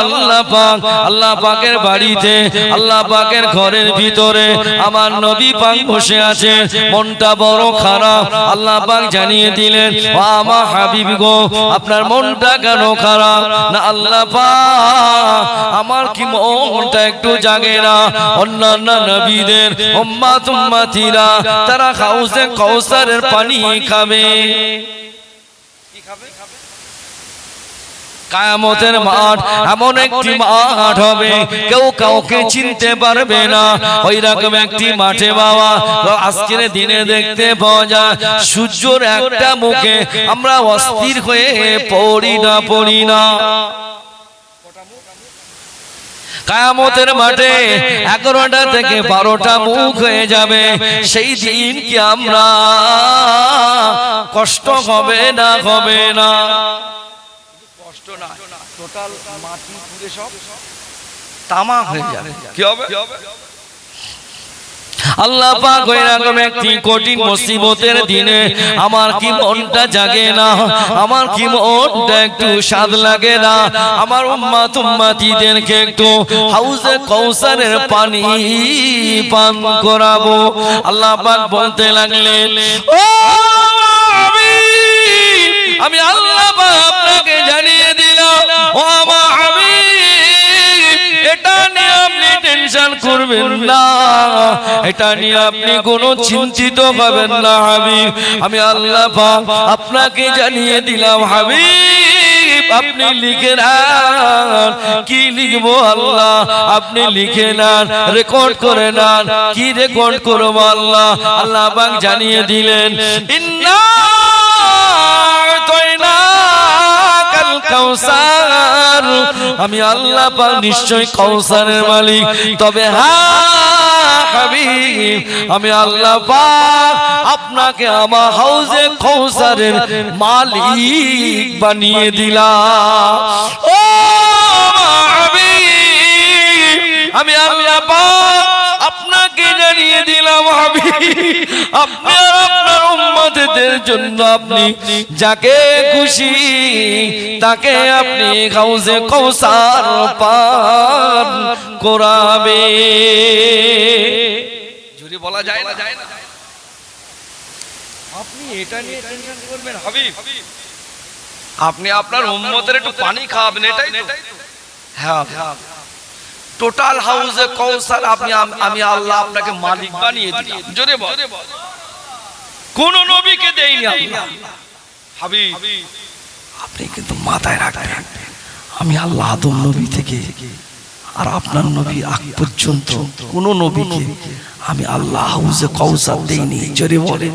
আল্লাহ পাকের বাড়িতে, আল্লাহ পাকের ঘরের ভিতরে আমার নবী পাক বসে আছেন, মনটা বড় খারাপ। আল্লাহ পাক জানিয়ে দিলেন ও আমার হাবিব গো, আপনার মনটা কেন খারাপ? না আল্লাহ পাক আমার কি মনটা একটু জাগে না? অন্যান্য নবীদের উম্মত উম্মতিরা তারা হাউজে কাউসারের পানি খাবে, কি খাবে? কিয়ামতের মাঠ এমন একটি মাঠ হবে কেউ কাউকে চিনতে পারবে না, ওই রকম একটি মাঠে বাবা আজকের দিনে দেখতে পাওয়া যায় সূর্যের একটা মুখে আমরা অস্থির হয়ে পড়ি না। কিয়ামতের মাঠে 11টা থেকে 12টা মুখ হয়ে যাবে, সেই দিন কি আমরা কষ্ট হবে না? হবে না, কষ্ট না, টোটাল মাটি পুরে সব তামা হয়ে যাবে। কি হবে? আল্লাহ পাক এরকম একটি কঠিন মুসিবতের দিনে আমার কি মনটা জাগে না, আমার কি মনটা একটু স্বাদ লাগে না, আমার উম্মত উম্মতিদেরকে একটু হাউজে কাউসারের পানি পান করাবো। আল্লাহ পাক বলতে লাগলেন, ও আমি আল্লাহ পাক আপনাকে জানিয়ে দিলাম, ও আমার হাবিব, এটা নিয়ে আপনি টেনশন করবেন না, এটা নিয়ে আপনি কোনো চিন্তিত হবেন না হাবিব। আমি আল্লাহ পাক আপনাকে জানিয়ে দিলাম হাবিব, আপনি লিখে নেন। কি লিখবো আল্লাহ? আপনি লিখে নেন, রেকর্ড করে নেন। কি রেকর্ড করবো আল্লাহ? আল্লাহ পাক জানিয়ে দিলেন, ইন্না কাউসার, আমি আল্লাহ পাক নিশ্চয় কাউসারের মালিক। তবে হ্যাঁ হাবিব, আমি আল্লাহ পাক আপনাকে আমার হাউজে কাউসারের মালিক বানিয়ে দিলাম। ও হাবিব, আমি আল্লাহ পাক আপনাকে জানিয়ে দিলাম হাবিব, আপনি আর আপনার উম্মতদের জন্য আপনি যাকে খুশি তাকে আপনি হাউজে কাউসার পান করাবে। জোরে বলা যায় না? আপনি এটা নিয়ে টেনশন করবেন হাবিব, আপনি আপনার উম্মতের একটু পানি খাওয়াবেন, এটাই তো? হ্যাঁ, টোটাল হাউজে কাউসার আমি আল্লাহ আপনাকে মালিক বানিয়ে দিলাম। জোরে বল। কোন নবীকে দেইনি আল্লাহ। হাবিব, আপনি কিন্তু মাথায় রাখবেন, আমি আল্লাহ আদম নবী থেকে আর আপনার নবী আগ পর্যন্ত কোন নবীকে আমি আল্লাহ হাউজে কাউসার দেইনি। জোরে বলে,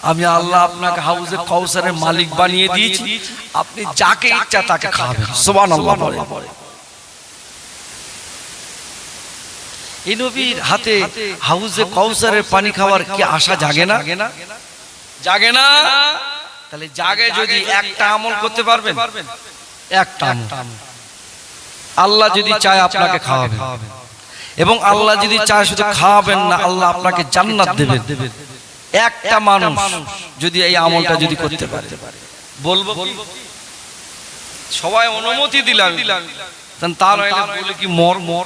আমি আল্লাহ আপনাকে হাউজে কাউসারের মালিক বানিয়ে দিয়েছি, আপনি যাকে ইচ্ছা তাকে খাওয়াবেন। সুবহানাল্লাহ বলে। এই নবীর হাতে হাউজে কাউসারের পানি খাওয়ার কি আশা জাগে না? জাগে না? তাহলে জাগে যদি একটা আমল করতে পারবেন, একটা আল্লাহ যদি চায় আপনাকে খাওয়াবেন, এবং আল্লাহ যদি চায় শুধু খাওয়াবেন না, আল্লাহ আপনাকে জান্নাত দেবেন। একটা মানুষ যদি এই আমলটা যদি করতে পারে, বলবো সবাই অনুমতি দিলাম, তা নইলে বলে কি মর মর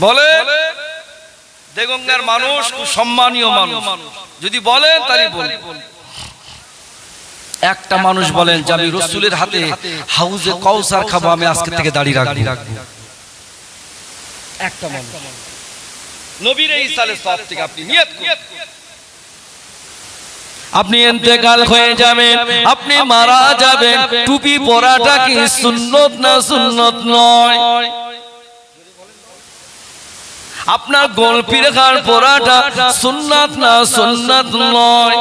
বলে দেগঙ্গার মানুষ খুব সম্মানীয় মানুষ, যদি বলেন তাহলে বলে। একটা মানুষ বলেন যে আমি রাসূলের হাতে হাউজে কাউসার খাবো, আমি আজকে থেকে দাঁড়িয়ে রাখবো। একটা মানুষ নবীর এই সালে সব থেকে আপনি নিয়ত করুন, আপনি ইন্তেকাল হয়ে যাবেন, আপনি মারা যাবেন, টুপি পরাটা কি সুন্নত না সুন্নত নয়? আপনার গোলপির খান পরাটা সুন্নাত না সুন্নাত নয়?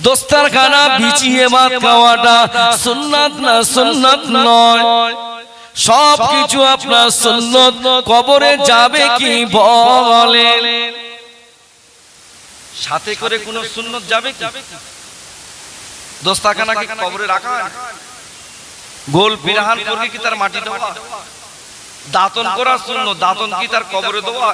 দস্তারখানা বিছিয়ে ভাত খাওয়াটা সুন্নাত না সুন্নাত নয়? সব কিছু আপনার সুন্নত। কবরে যাবে কি বলেন? সাথে করে কোন সুন্নত যাবে কি? দস্তারখানা কি কবরে রাখা হয়? গোল পিরাহান করে কি তার মাটি দেওয়া? দাতন করা সুন্নত, দাতন কি তার কবরে দেওয়া?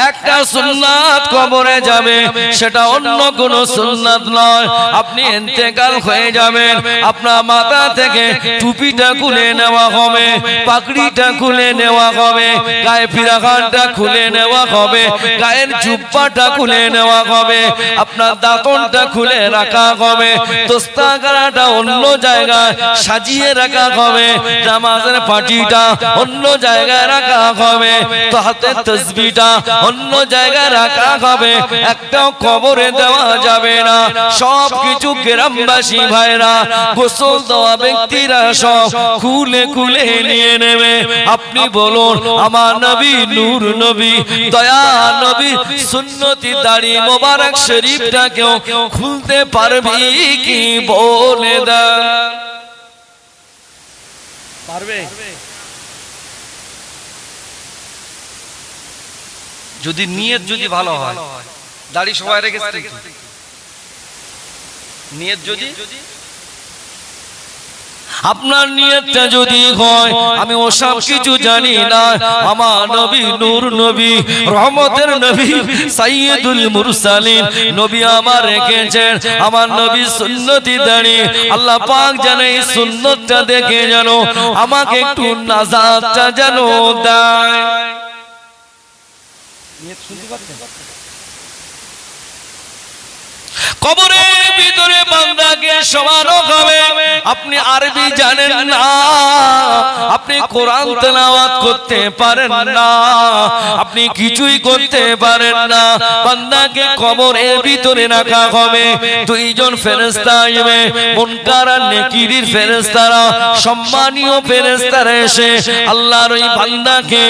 একটা সুন্নাত কবরে যাবে, সেটা অন্য কোন সুন্নাত নয়। আপনি ইন্তেকাল হয়ে যাবেন, আপনার মাথা থেকে টুপিটা খুলে নেওয়া হবে, পাগড়িটা খুলে নেওয়া হবে, গায়ে পিরাখানটা খুলে নেওয়া হবে, গায়ের জুব্বাটা খুলে নেওয়া হবে, আপনার দাঁতনটা খুলে রাখা হবে, দস্তারখানাটা অন্য জায়গায় সাজিয়ে রাখা হবে, নামাজের পাটিটা অন্য জায়গায় রাখা হবে, তো হাতের তাসবিহটা অন্য জায়গায় রাখা হবে। একটাও কবরে দেওয়া যাবে না। সব কিছু গ্রামবাসী ভাইরা, গোসল দেওয়া ব্যক্তিরা সব খুলে খুলে নিয়ে নেবে। আপনি বলুন, আমার নবী নূর নবী দয়া নবী সুন্নতি দাড়ি মোবারক শরীফটাকেও খুলতে পারবি কি? বলে দেন, পারবে? যদি নিয়ত যদি ভালো হয়, দাড়ি সবাই রেখেছে, নিয়ত যদি আপনার নিয়তটা যদি হয় আমি ওসব কিছু জানি না, আমার নবী নূর নবী রহমতের নবী সাইয়্যিদুল মুরসালিন নবী আমার রেখেছেন, আমার নবী সুন্নতি দাঁড়িয়ে আল্লাহ পাক জানে এই সুন্নতটা দেখে যেন আমাকে একটু নাজাতটা যেন দেয়। কবরের ভিতরে বান্দাকে শোয়ানো হবে, আপনি আরবি জানেন না, আপনি কোরআন তেলাওয়াত করতে পারেন না, আপনি কিছুই করতে পারেন না, বান্দাকে কবরের ভিতরে রাখা হবে। দুইজন ফেরেশতা আসবে, মুনকার আর নেকিরের ফেরেশতারা, সম্মানীয় ফেরেশতারা এসে আল্লাহর ওই বান্দাকে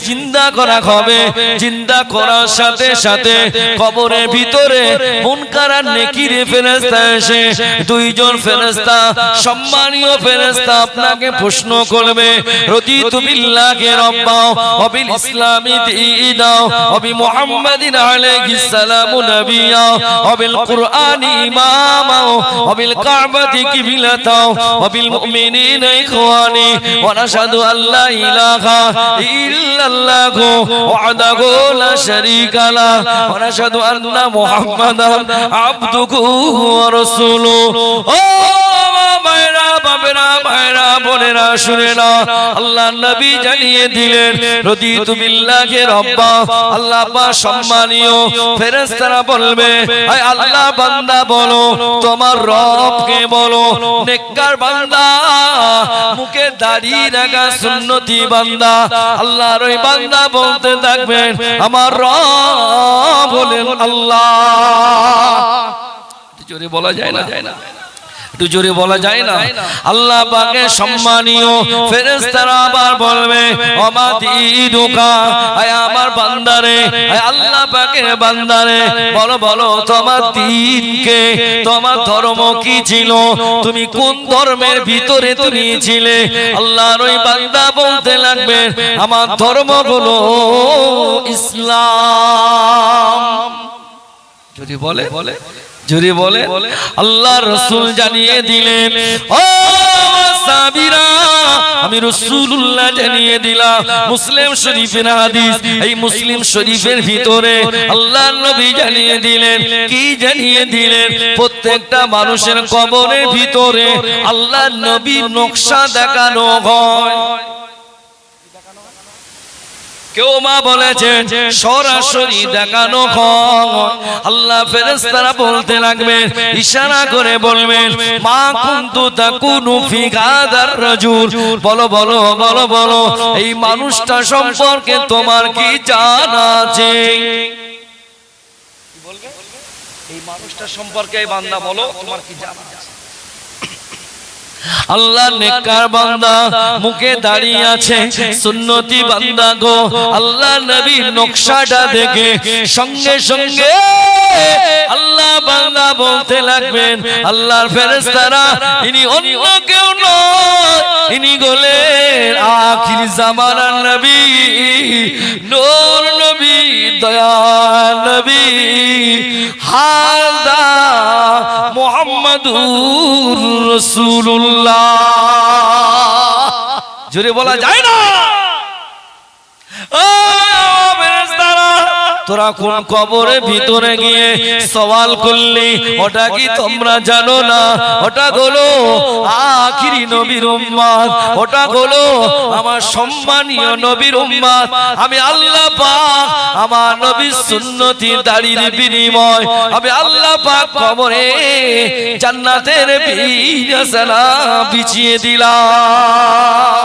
জিন্দা করা হবে। জিন্দা করার সাথে সাথে কবরের ভিতরে মুনকার আর নেকিরের ফেরেশতা এসে দুইজন ফেরেশতা সম্মানীয় ফেরেশতা আপনাকে প্রশ্ন করবে, রদিতু বিল্লাহি রাব্বা ওয়া বিল ইসলামি দীনা ওয়া বি মুহাম্মাদিন আলাইহিস সালামু নাবিয়্যা ওয়া বিল কুরআনি ইমামা ওয়া বিল কাবাতি কিবলাতা ওয়া বিল মুমিনিনা ইখওয়ানি ওয়া নাশহাদু আল্লা ইলাহা ইল্লাল্লাহু ওয়াহদাহু লা শারীকা লাহু ওয়া নাশহাদু আন্না মুহাম্মাদান আবদুহু ওয়া রাসূলুহু। ও ভাইরা বাবেরা ভাইরা বোনেরা শুনে না, আল্লাহর নবী জানিয়ে দিলেন রদিতু বিল্লাহি রাব্বা, আল্লাহ পাক সম্মানীয় ফেরেশতারা বলবে, আয় আল্লাহ বান্দা বলো তোমার রবকে বলো। নেককার বান্দা, মুখে দাড়ি রাখা সুন্নতি বান্দা, আল্লাহর ওই বান্দা বলতে থাকবেন আমার রব বলেন আল্লাহ। জোরে বলা যায় না, একটু জোরে বলা যায় না? আল্লাহ পাকের সম্মানীয় ফেরেশতারা আবার বলবে অমাদিদুকা, আয় আমার বান্দারে, আয় আল্লাহ পাকের বান্দারে বলো বলো তোমার দ্বীনকে, তোমার ধর্ম কি ছিল, তুমি কোন ধর্মের ভিতরে তুমি ছিলে। আল্লাহর ওই বান্দা বলতে লাগবে আমার ধর্ম হলো ইসলাম। যদি বলে জোরে বলে আল্লাহ রাসূল জানিয়ে দিলেন, ও সাহাবীরা আমি রাসূলুল্লাহ জানিয়ে দিলাম। মুসলিম শরীফের হাদিস, এই মুসলিম শরীফের ভিতরে আল্লাহর নবী জানিয়ে দিলেন, কি জানিয়ে দিলেন, প্রত্যেকটা মানুষের কবরের ভিতরে আল্লাহর নবীর নকশা দেখানো হয়। কেউ মা বলেছেন সরাসরি দেখানো হয়। আল্লাহ ফেরেশতারা বলতে লাগবেন, ইশারা করে বলবেন মা কুনতু তাকুনু ফি গাদার রাজুল, বলো বলো বলো বলো এই মানুষটা সম্পর্কে তোমার কি জানা আছে। কি বলবে? এই মানুষটা সম্পর্কে এই বান্দা বলো তোমার কি জানা আছে। আল্লাহ নেককার বান্দা মুখে দাঁড়িয়ে আছে সুন্নতি বান্দা গো, আল্লাহ নবীর নকশাটা দেখে সঙ্গে সঙ্গে আল্লাহ বান্দা বলতে লাগবেন, আল্লাহর ফেরেশতারা ইনি অন্য কেউ নয়, ইনি গোলের আখির জামানার নবী, নূর নবী, দয়াল নবী, হাদা মুহাম্মাদুর রাসূলুল্লাহ। জোরে বলা যায় না? তোরা কোন কবরের ভিতরে গিয়ে সওয়াল করলি, ওটা কি তোমরা জানো না? ওটা হলো আখিরি নবীর উম্মত, ওটা হলো আমার সম্মানীয় নবীর উম্মত। আমি আল্লাহ পাক আমার নবীর সুন্নতি দাড়ির বিনিময় আমি আল্লাহ পাক কবরে জান্নাতের বিছানা বিছিয়ে দিলাম।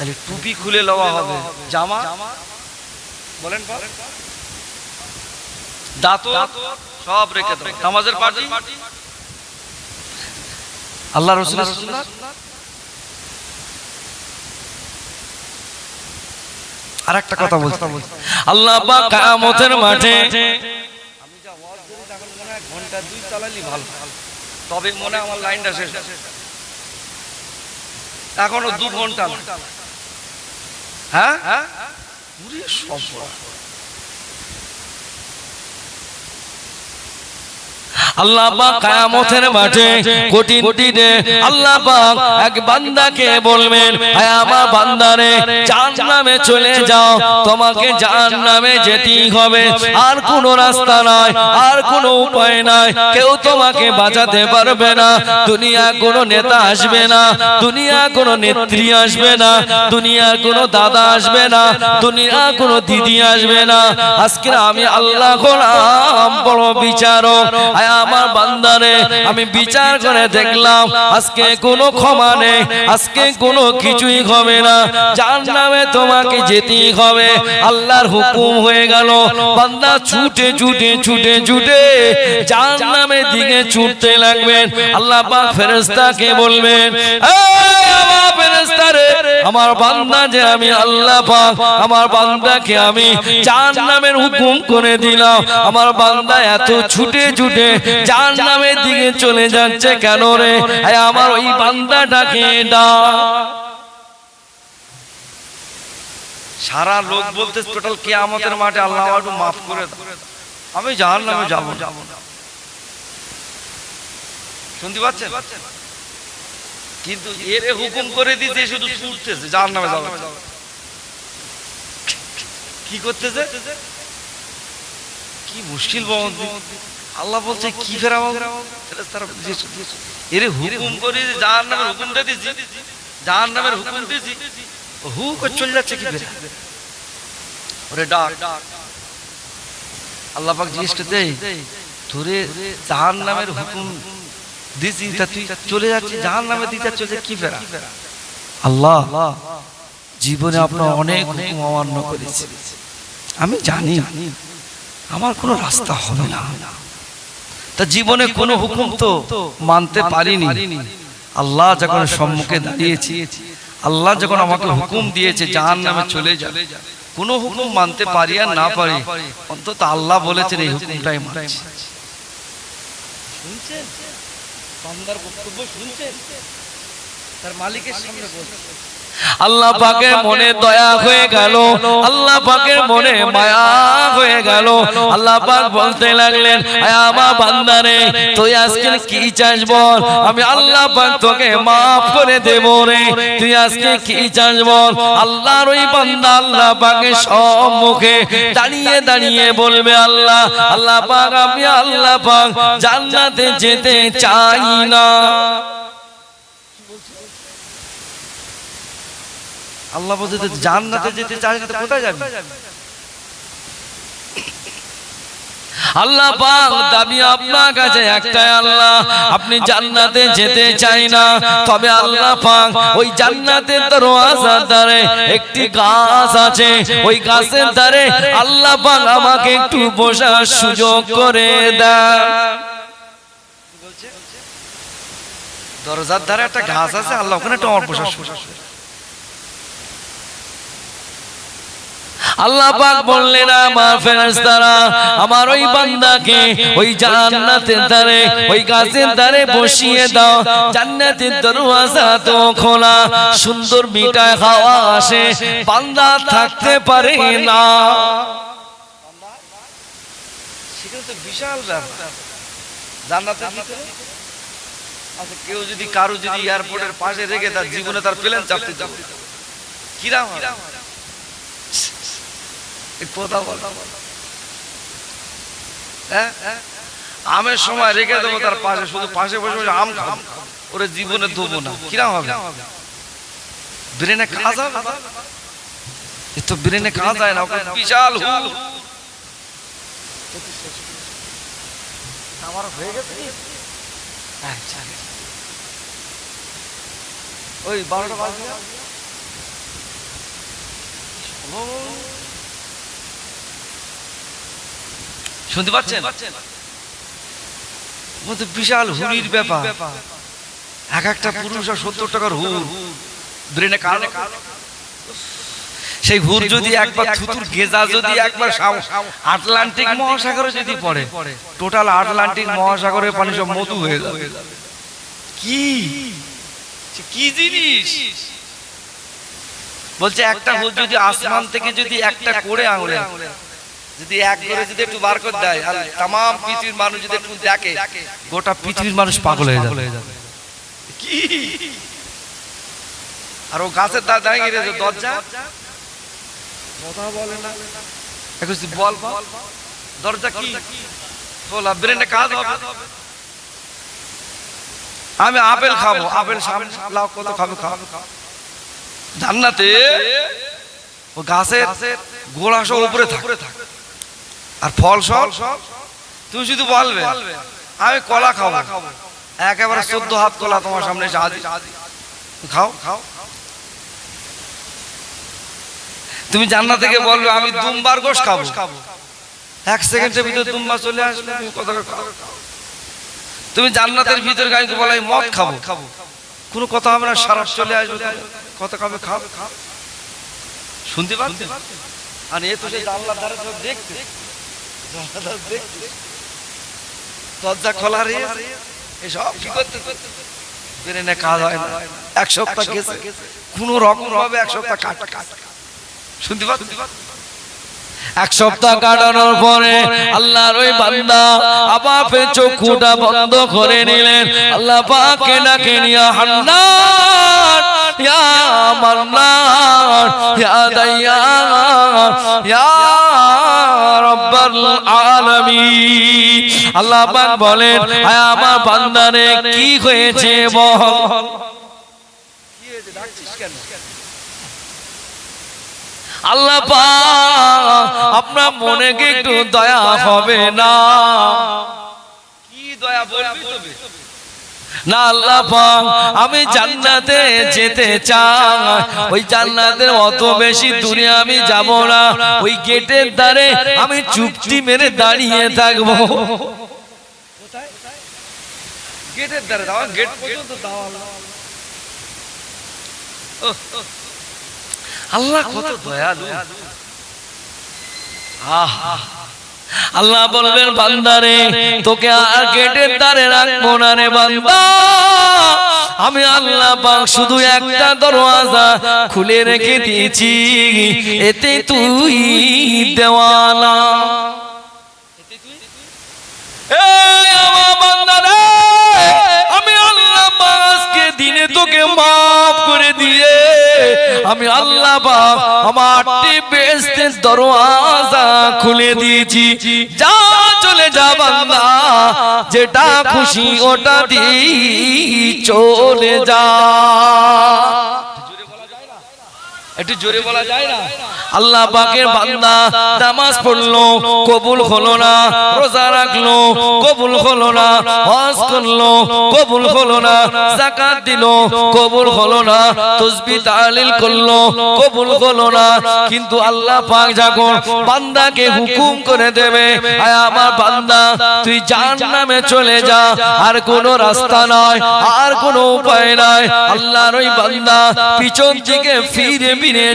তাহলে টুপি খুলে লওয়া হবে, জামা বলেন, দাঁত সব রেখে দাও, নামাজের পার্টি আল্লাহ রাসূলের সুন্নাত। আরেকটা কথা বলছি, আল্লাহ পাক কিয়ামতের মাঠে আমি যা ওয়াজ করি তখন মনে হয় ঘন্টা 2 চালালি ভালো, তবে মনে হয় আমার লাইনটা শেষ, এখনো 2 ঘন্টা। হ্যাঁ পুরো সব আল্লাহ পাক কিয়ামতের মাঠে কঠিন দিনে আল্লাহ পাক এক বান্দাকে বলবেন, হে আমার বান্দারে, জাহান্নামে চলে যাও, তোমাকে জাহান্নামে যেতেই হবে, আর কোনো রাস্তা নাই, আর কোনো উপায় নাই, কেউ তোমাকে বাঁচাতে পারবে না। দুনিয়া কোনো নেতা আসবে না, দুনিয়া কোনো নেত্রী আসবে না, দুনিয়া কোনো দাদা আসবে না, দুনিয়া কোনো দিদি আসবে না। আজকে আমি আল্লাহ গোলাম, বড় বিচারক। আমার বান্দারে আমি বিচার করে দেখলাম, আজকে কোনো ক্ষমা নেই, আজকে কোনো কিছুই হবে না, জাহান্নামে তোমাকে যেতেই হবে। আল্লাহর হুকুম হয়ে গেল, বান্দা ছুটে ছুটে ছুটে ছুটে জাহান্নামের দিকে ছুটতে লাগবেন। আল্লাহ পাক ফেরেশতাকে বলবেন, এই আমার ফেরেশতা রে, আমার বান্দা যে আমি আল্লাহ পাক, আমার বান্দাকে আমি জাহান্নামের হুকুম করে দিলাম, আমার বান্দা এত ছুটে ছুটে জাহান্নামের দিকে চলে যাচ্ছে কেন রে? আমার ওই বান্দাটাকে ডাক। সারা লোক বলতে টোটাল কিয়ামতের মাঠে, আল্লাহ একটু মাফ করে দাও, আমি জাহান্নামে যাব না। শুনতে পাচ্ছেন? কিন্তু এর হুকুম করে দিতে শুধু ছুটতেছে জাহান্নামে যাবে। কি করতেছে? কি মুশকিল বন্ধু। আল্লাহ বলছে কি ফেরাও, এর হুকুম করে জাহান্নামের হুকুমটা দিছি, জাহান্নামের হুকুম দিছি, হু করে চলে যাচ্ছে কি ফেরা। ওরে ডাক। আল্লাহ পাক জিজ্ঞেস করতে, তোরে জাহান্নামের হুকুম দিছি, তা তুই চলে যাচ্ছিস জাহান্নামে দিতে, চলে কি ফেরা? আল্লাহ, জীবনে আপনার অনেক হুকুম অমান্য করেছি, আমি জানি আমার কোনো রাস্তা হবে না, তা জীবনে কোনো হুকুম তো মানতে পারিনি। আল্লাহ যখন সম্মুখে দাঁড়িয়েছি, আল্লাহ যখন আমাকে হুকুম দিয়েছে জাহান্নামে চলে যা, কোনো হুকুম মানতে পারি আর না পারি, অন্তত আল্লাহ বলেছেন এই হুকুমটাই মানছি। শুনছেন? বান্দার বক্তব্য শুনছেন? তার মালিকের সামনে বলছে। আল্লাহ পাকের মনে দয়া হয়ে গেল, আল্লাহ পাকের মনে মায়া হয়ে গেল। আল্লাহ পাক বলতে লাগলেন, হে আমার বান্দারে, তুই আজকে কি চাস বল, আমি আল্লাহ পাক তোকে মাফ করে দেব রে। তুই আজকে কি চাস বল। আল্লাহর ওই বান্দা আল্লাহ পাকের সম্মুখে দাঁড়িয়ে দাঁড়িয়ে বলবে, আল্লাহ, আল্লাহ পাক, আমি আল্লাহ পাক জান্নাতে যেতে চাই না। আল্লাহ বলতে, জান্নাতে যেতে চাই না, কোথায় যাবি? আল্লাহ পাক দাবি আপনার কাছে একটাই, আল্লাহ আপনি জান্নাতে যেতে চাই না, তবে আল্লাহ পাক ওই জান্নাতের দরওয়াজার ধারে একটি গাছ আছে, ওই গাছের ধারে আল্লাহ পাক আমাকে একটু বসার সুযোগ করে দেন। দরজার ধারে একটা গাছ আছে, আল্লাহ ওখানে একটু আমার বসার সুযোগ। আল্লাহ পাক বললেন, আমার ফেরেশতারা আমার ওই বান্দাকে ওই জান্নাতের ধারে, ওই গাছের ধারে বসিয়ে দাও। জান্নাতের দরওয়াজা তো খোলা, সুন্দর মিঠাই হাওয়া আসে, বান্দা থাকতে পারে না। সেখানে তো বিশাল ব্যাপার জান্নাতের ভিতরে। আচ্ছা, কেউ যদি কারো যদি এয়ারপোর্টের পাশে রেখে তার জীবনে তার প্লেন চাপতে যাবে, কিরাম কথা বল। আমের সময় রেখে দেবো তার পাশে, শুধু পাশে বসে আম খাবো, ওরে জীবনে দেবো না, কিরাম হবে? ব্রেনে কাজ হবে? এ তো ব্রেনে কাজ হয় না, ওখানে বিশাল আমার হয়ে গেছে। ওই 12টা বাজে, শুনতে পাচ্ছেন? বিশাল হুরির ব্যাপার, এক একটা পুরুষ 70 টাকার হুর ব্রেনে কারণে। সেই হুর যদি একবার থুতুর গেজা যদি একবার আটলান্টিক মহাসাগরে যদি পড়ে, টোটাল আটলান্টিক মহাসাগরের পানি সব মধু হয়ে যাবে। কি কি জিনিস বলছে? একটা হুর যদি আসমান থেকে যদি একটা করে আঙুলে যদি এক করে যদি একটু বার করে দেয় আর তাম পৃথিবীর মানুষ যদি একটু দেখে, গোটা পৃথিবীর মানুষ পাগল হয়ে যাবে। কি আর ও গাছের দ্বার দাঁড়িয়ে গেছে, দরজা কথা বলে না, একটু বল দরজা কি খোলা, ব্রেনে কাজ হবে। আমি আপেল খাবো, আপেল সামনে লাও, কত খাবে খাও। জান্নাতে ও গাছের গোড়া সব উপরে থাকে আর ফল সব তুমি শুধু বলবে আমি কলা খাবো, একেবারে 14 হাত কলা তোমার সামনে খাও খাও। তুমি জান্নাত থেকে বলবে আমি দুমবার গোশত খাবো, 1 সেকেন্ডের ভিতরে দুমবা চলে আসবে, তুমি কত খাও। তুমি জান্নাতের ভিতরে গাড়িতে বলে মদ খাবো, কোনো কথা হবে না, সারা চলে আসবে, কত খাবে খাও। শুনতে পাচ্ছেন? আর এ তো সেই জানলার ধারে সব দেখতে, দরজা খোলা রে, এসব কি করতে ব্রেনে কাজ হয় না। 1 সপ্তাহ গেছে, কোনো রকম ভাবে 1 সপ্তাহ কাট। শুনতে পাচ্ছেন? 1 সপ্তাহ কাটানোর পরে আল্লাহর ওই বান্দা আবার ফের চোখটা বন্ধ করে নিলেন। আল্লাহ পাককে ডাকে নিয়া হান্নান ইয়া মান্নান ইয়া দাইয়ান ইয়া রাব্বাল আলামিন। আল্লাহ পাক বলেন, আয় আমার বান্দারে কি হয়েছে বল, কি হয়েছে ডাকছিস কেন? আল্লাহ পাক আপনার মনে কি একটু দয়া হবে না? কি দয়া বলবি তবে না? আল্লাহ পাক আমি জান্নাতে যেতে চাই, ওই জান্নাতের অত বেশি দূরে আমি যাব না, ওই গেটের ধারে আমি চুপটি মেরে দাঁড়িয়ে থাকবো। কোথায়? গেটের ধারে দাও, গেট পর্যন্ত দাও। আল্লাহ কত দয়ালু। আল্লাহ বলবেন বান্দারে তোকে আর গেটের ধারে রাখবো না রে বান্দা, আমি আল্লাহ পাক শুধু একটা দরওয়াজা খুলে রেখে দিয়েছি, এতে তুই দেওয়ানা। এই আমার বান্দারে, আমি আল্লাহ পাক আজকে দিনে তোকে মাফ করে দিয়ে আমি আল্লাহ পাক আমার বেহেশতের দরওয়াজা খুলে দিয়েছি, যা চলে যা বান্দা, যেটা খুশি ওটা দিয়ে চলে যা। একটু জোরে বলা যায় না? আল্লাহ পাকের বান্দা নামাজ পড়লো কবুল হলো না, রোজা রাখলো কবুল হলো না, হজ করলো কবুল হলো না, যাকাত দিলো কবুল হলো না, তাসবিহ তাহলিল করলো কবুল হলো না। কিন্তু আল্লাহ পাক যখন বান্দাকে হুকুম করে দেবে, আয় আমার বান্দা তুই জাহান্নামে চলে যা, আর কোনো রাস্তা নাই, আর কোনো উপায় নাই, আল্লাহর ওই বান্দা পিছন থেকে ফিরে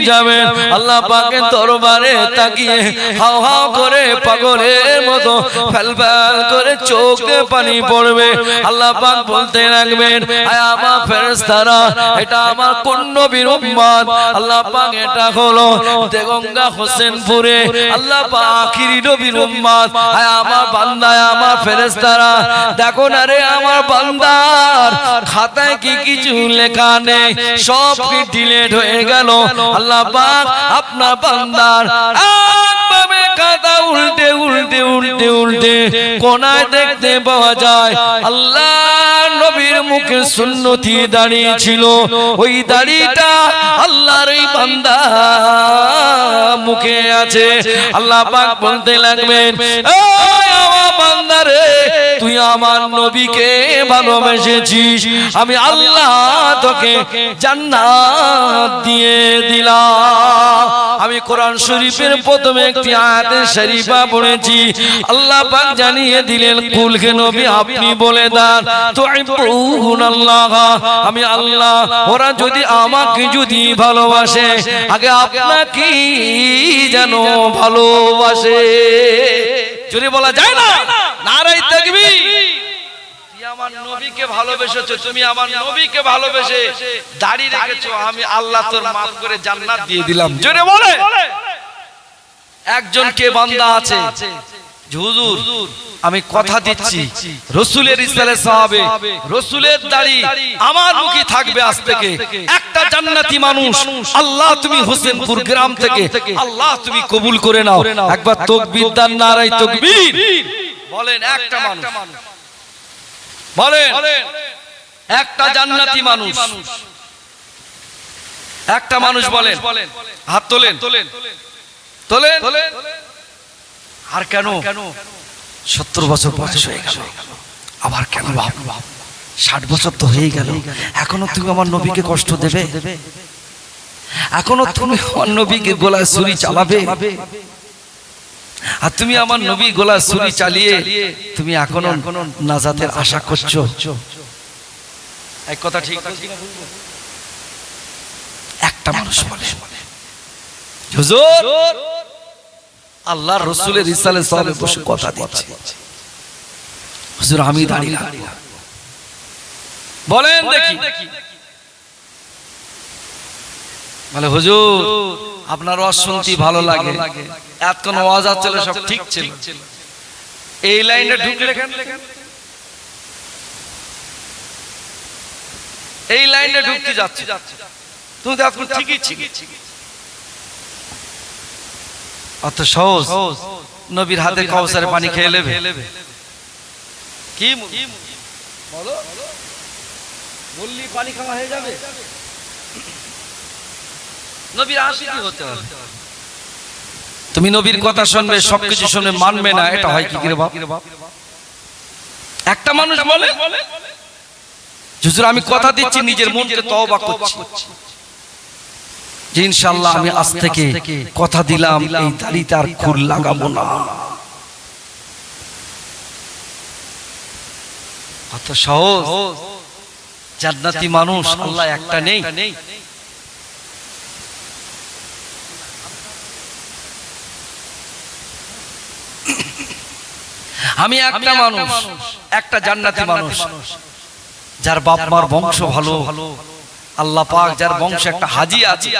যাবে। আল্লাহ পাকের দরবারে তাকিয়ে হাও হাও করে পাগলের মতো ফেলফেল করে চোখ দিয়ে পানি পড়বে। আল্লাহ পাক বলতে লাগবেন, আয় আমার ফেরেশতারা, এটা আমার কোন নবীর উম্মত? আল্লাহ পাক এটা হলো দেগঙ্গা হোসেনপুরে আল্লাহ পাক আখিরি নবীর উম্মত। আয় আমার বান্দা, আমার ফেরেশতারা, দেখো না রে আমার বান্দার খাতায় কি কিছু লেখা নেই, সব কি ডিলিট হয়ে গেল। আল্লাহ পাক আপনার বান্দার একভাবে কাদা উল্টে উল্টে উল্টে উল্টে কোনায় দেখতে পাওয়া যায় আল্লাহ নবীর মুখে সুন্নতি দাঁড়িয়ে ছিল, ওই দাড়িটা আল্লাহর এই বান্দা মুখে আছে। আল্লাহ পাক বলতে লাগবেন, এই আমার বান্দা রে, তুই আমার নবীকে ভালোবেসেছিস, আমি আল্লাহ তোকে জান্নাত দিয়ে দিলাম। আমি কোরআন শরীফের প্রথমে একটি আয়াতে শরীফা পড়েছি, আল্লাহ পাক জানিয়ে দিলেন, কুল হে নবী আপনি বলে দেন তুহিব্বুনাল্লাহ, আমি আল্লাহ, ওরা যদি আমাকে যদি ভালোবাসে, আগে আপনাকে যেন ভালোবাসে। যদি বলা যায় না, নারায়ে তাকবীর। আমার নবীকে ভালোবেসেছো, তুমি আমার নবীকে ভালোবেসে দাড়ি রেখেছো, আমি আল্লাহ তোর মাফ করে জান্নাত দিয়ে দিলাম। জোরে বলে একজন কে বান্দা আছে, হুজুর আমি কথা দিচ্ছি রসুলের ইসলামের সাহাবে, রসুলের দাড়ি আমার মুখে থাকবে আজ থেকে। একটা জান্নাতি মানুষ, আল্লাহ তুমি হোসেনপুর গ্রাম থেকে, আল্লাহ তুমি কবুল করে নাও। একবার তাকবীর দান, নারায়ে তাকবীর বলেন। একটা মানুষ বলেন, একটা জান্নাতি মানুষ, একটা মানুষ বলেন, হাত তোলেন তোলেন তোলেন। আর কেন 70 বছর বয়স হয়ে গেল, আবার কেন 60 বছর তো হয়ে গেল, এখনো তুমি আমার নবীকে কষ্ট দেবে? এখনো তুমি আমার নবীকে গলায় ছুরি চালাবে? আর তুমি আমার নবী গলায় ছুরি চালিয়ে তুমি এখনো নাজাতের আশা করছো? এক কথা ঠিক আছে। একটা মানুষ বলে, হুজুর আল্লাহর রাসূলের রিসালাত সাহেবে বসে কথা দিচ্ছি, হুজুর আমি দাঁড়িয়ে বলেন দেখি। বলে হুজুর আপনার ওয়াজ শুনতে ভালো লাগে, এতক্ষণ ওয়াজ হচ্ছিল সব ঠিক ছিল, এই লাইনে ঢুকলে কেন? এই লাইনে ঢুকতে যাচ্ছে তুমি তো এতক্ষণ ঠিকই ছিল। অত সহজ নবীর হাতে কাউসারের পানি খেয়ে নেবে? কি বলো, বললি পানি খাওয়া হয়ে যাবে? নবীর আশিকি হতে হবে। তুমি নবীর কথা শুনবে, সবকিছু শুনে মানবে না, এটা হয় কি রে বাপ? একটা মানুষ বলে, হুজুর আমি কথা দিচ্ছি, নিজের মনকে তওবা করছি যে ইনশাআল্লাহ আমি আজ থেকে কথা দিলাম এই দাড়িতে আর খুর লাগাবো না। কত সহজ। জান্নাতি মানুষ আল্লাহ একটা নেই? আমি একটা মানুষ, একটা জান্নাতি মানুষ যার বাপ মার বংশ ভালো, আল্লাহ পাক যার বংশে একটা হাজী আছে,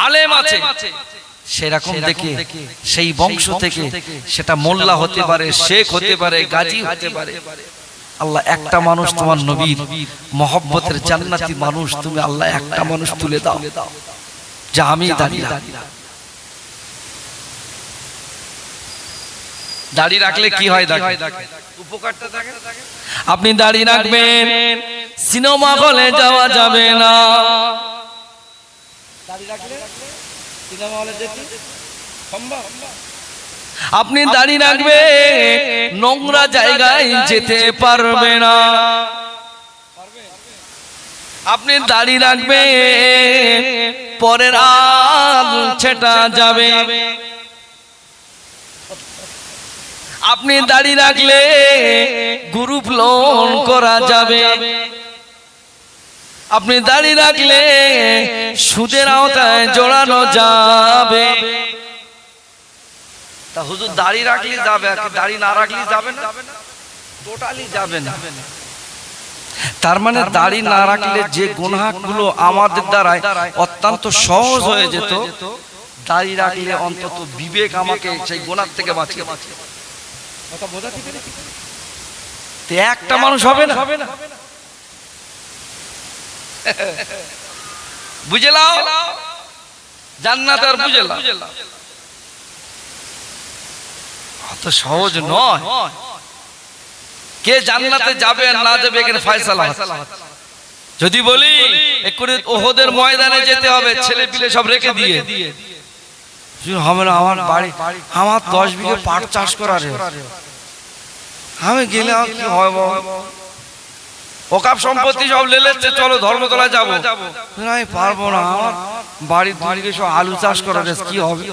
আলেম আছে, সেরকম দেখে সেই বংশ থেকে সেটা মোল্লা হতে পারে, শেখ হতে পারে, গাজী হতে পারে। আল্লাহ একটা মানুষ তোমার নবীর মহব্বতের জান্নাতি মানুষ, তুমি আল্লাহ একটা মানুষ তুলে দাও যা আমি দাঁড়িয়ে। দাড়ি রাখলে কি হয় দেখেন, উপকারটা দেখেন। আপনি দাড়ি রাখবেন, সিনেমা হলে যাওয়া যাবে না। দাড়ি রাখলে সিনেমা হলে যেতে সম্ভব? আপনি দাড়ি রাখবে, নোংরা জায়গায় যেতে পারবে না। আপনি দাড়ি রাখবে, পরের আল ছেটা যাবে। আপনি দাড়ি রাখলে গ্রুপ লোন করা যাবে। আপনি দাড়ি রাখলে সুদের আওতায় জড়ানো যাবে। তা হুজুর দাড়ি রাখলে যাবে, দাড়ি না রাখলে যাবে না? টোটালি যাবে না। তার মানে দাড়ি না রাখলে যে গুনাহগুলো আমাদের দ্বারায় অত্যন্ত সহজ হয়ে যেত, দাড়ি রাখলে অন্তত বিবেক আমাকে সেই গুনাহ থেকে বাঁচিয়ে। কথা বোঝাতে পেরেছি? একটা মানুষ হবে না, বুঝে নাও জান্নাত আর বুঝে নাও। অত সহজ নয়। কে জান্নাতে যাবে আর না যাবে এখানে ফয়সালা হচ্ছে। যদি বলি একটু ওহদের ময়দানে যেতে হবে, ছেলে পিলে সব রেখে দিয়ে হবে না, আমার বাড়ি, আমার 10 বিঘে পাট চাষ করার, আমি গেলে কি হয়? ওকাপ সম্পত্তি সব লেলেছে, চলো ধর্মতলায় যাবো। আমি পারবো না, আমার বাড়ির 2 বিঘে সব আলু চাষ করার, কি হবে?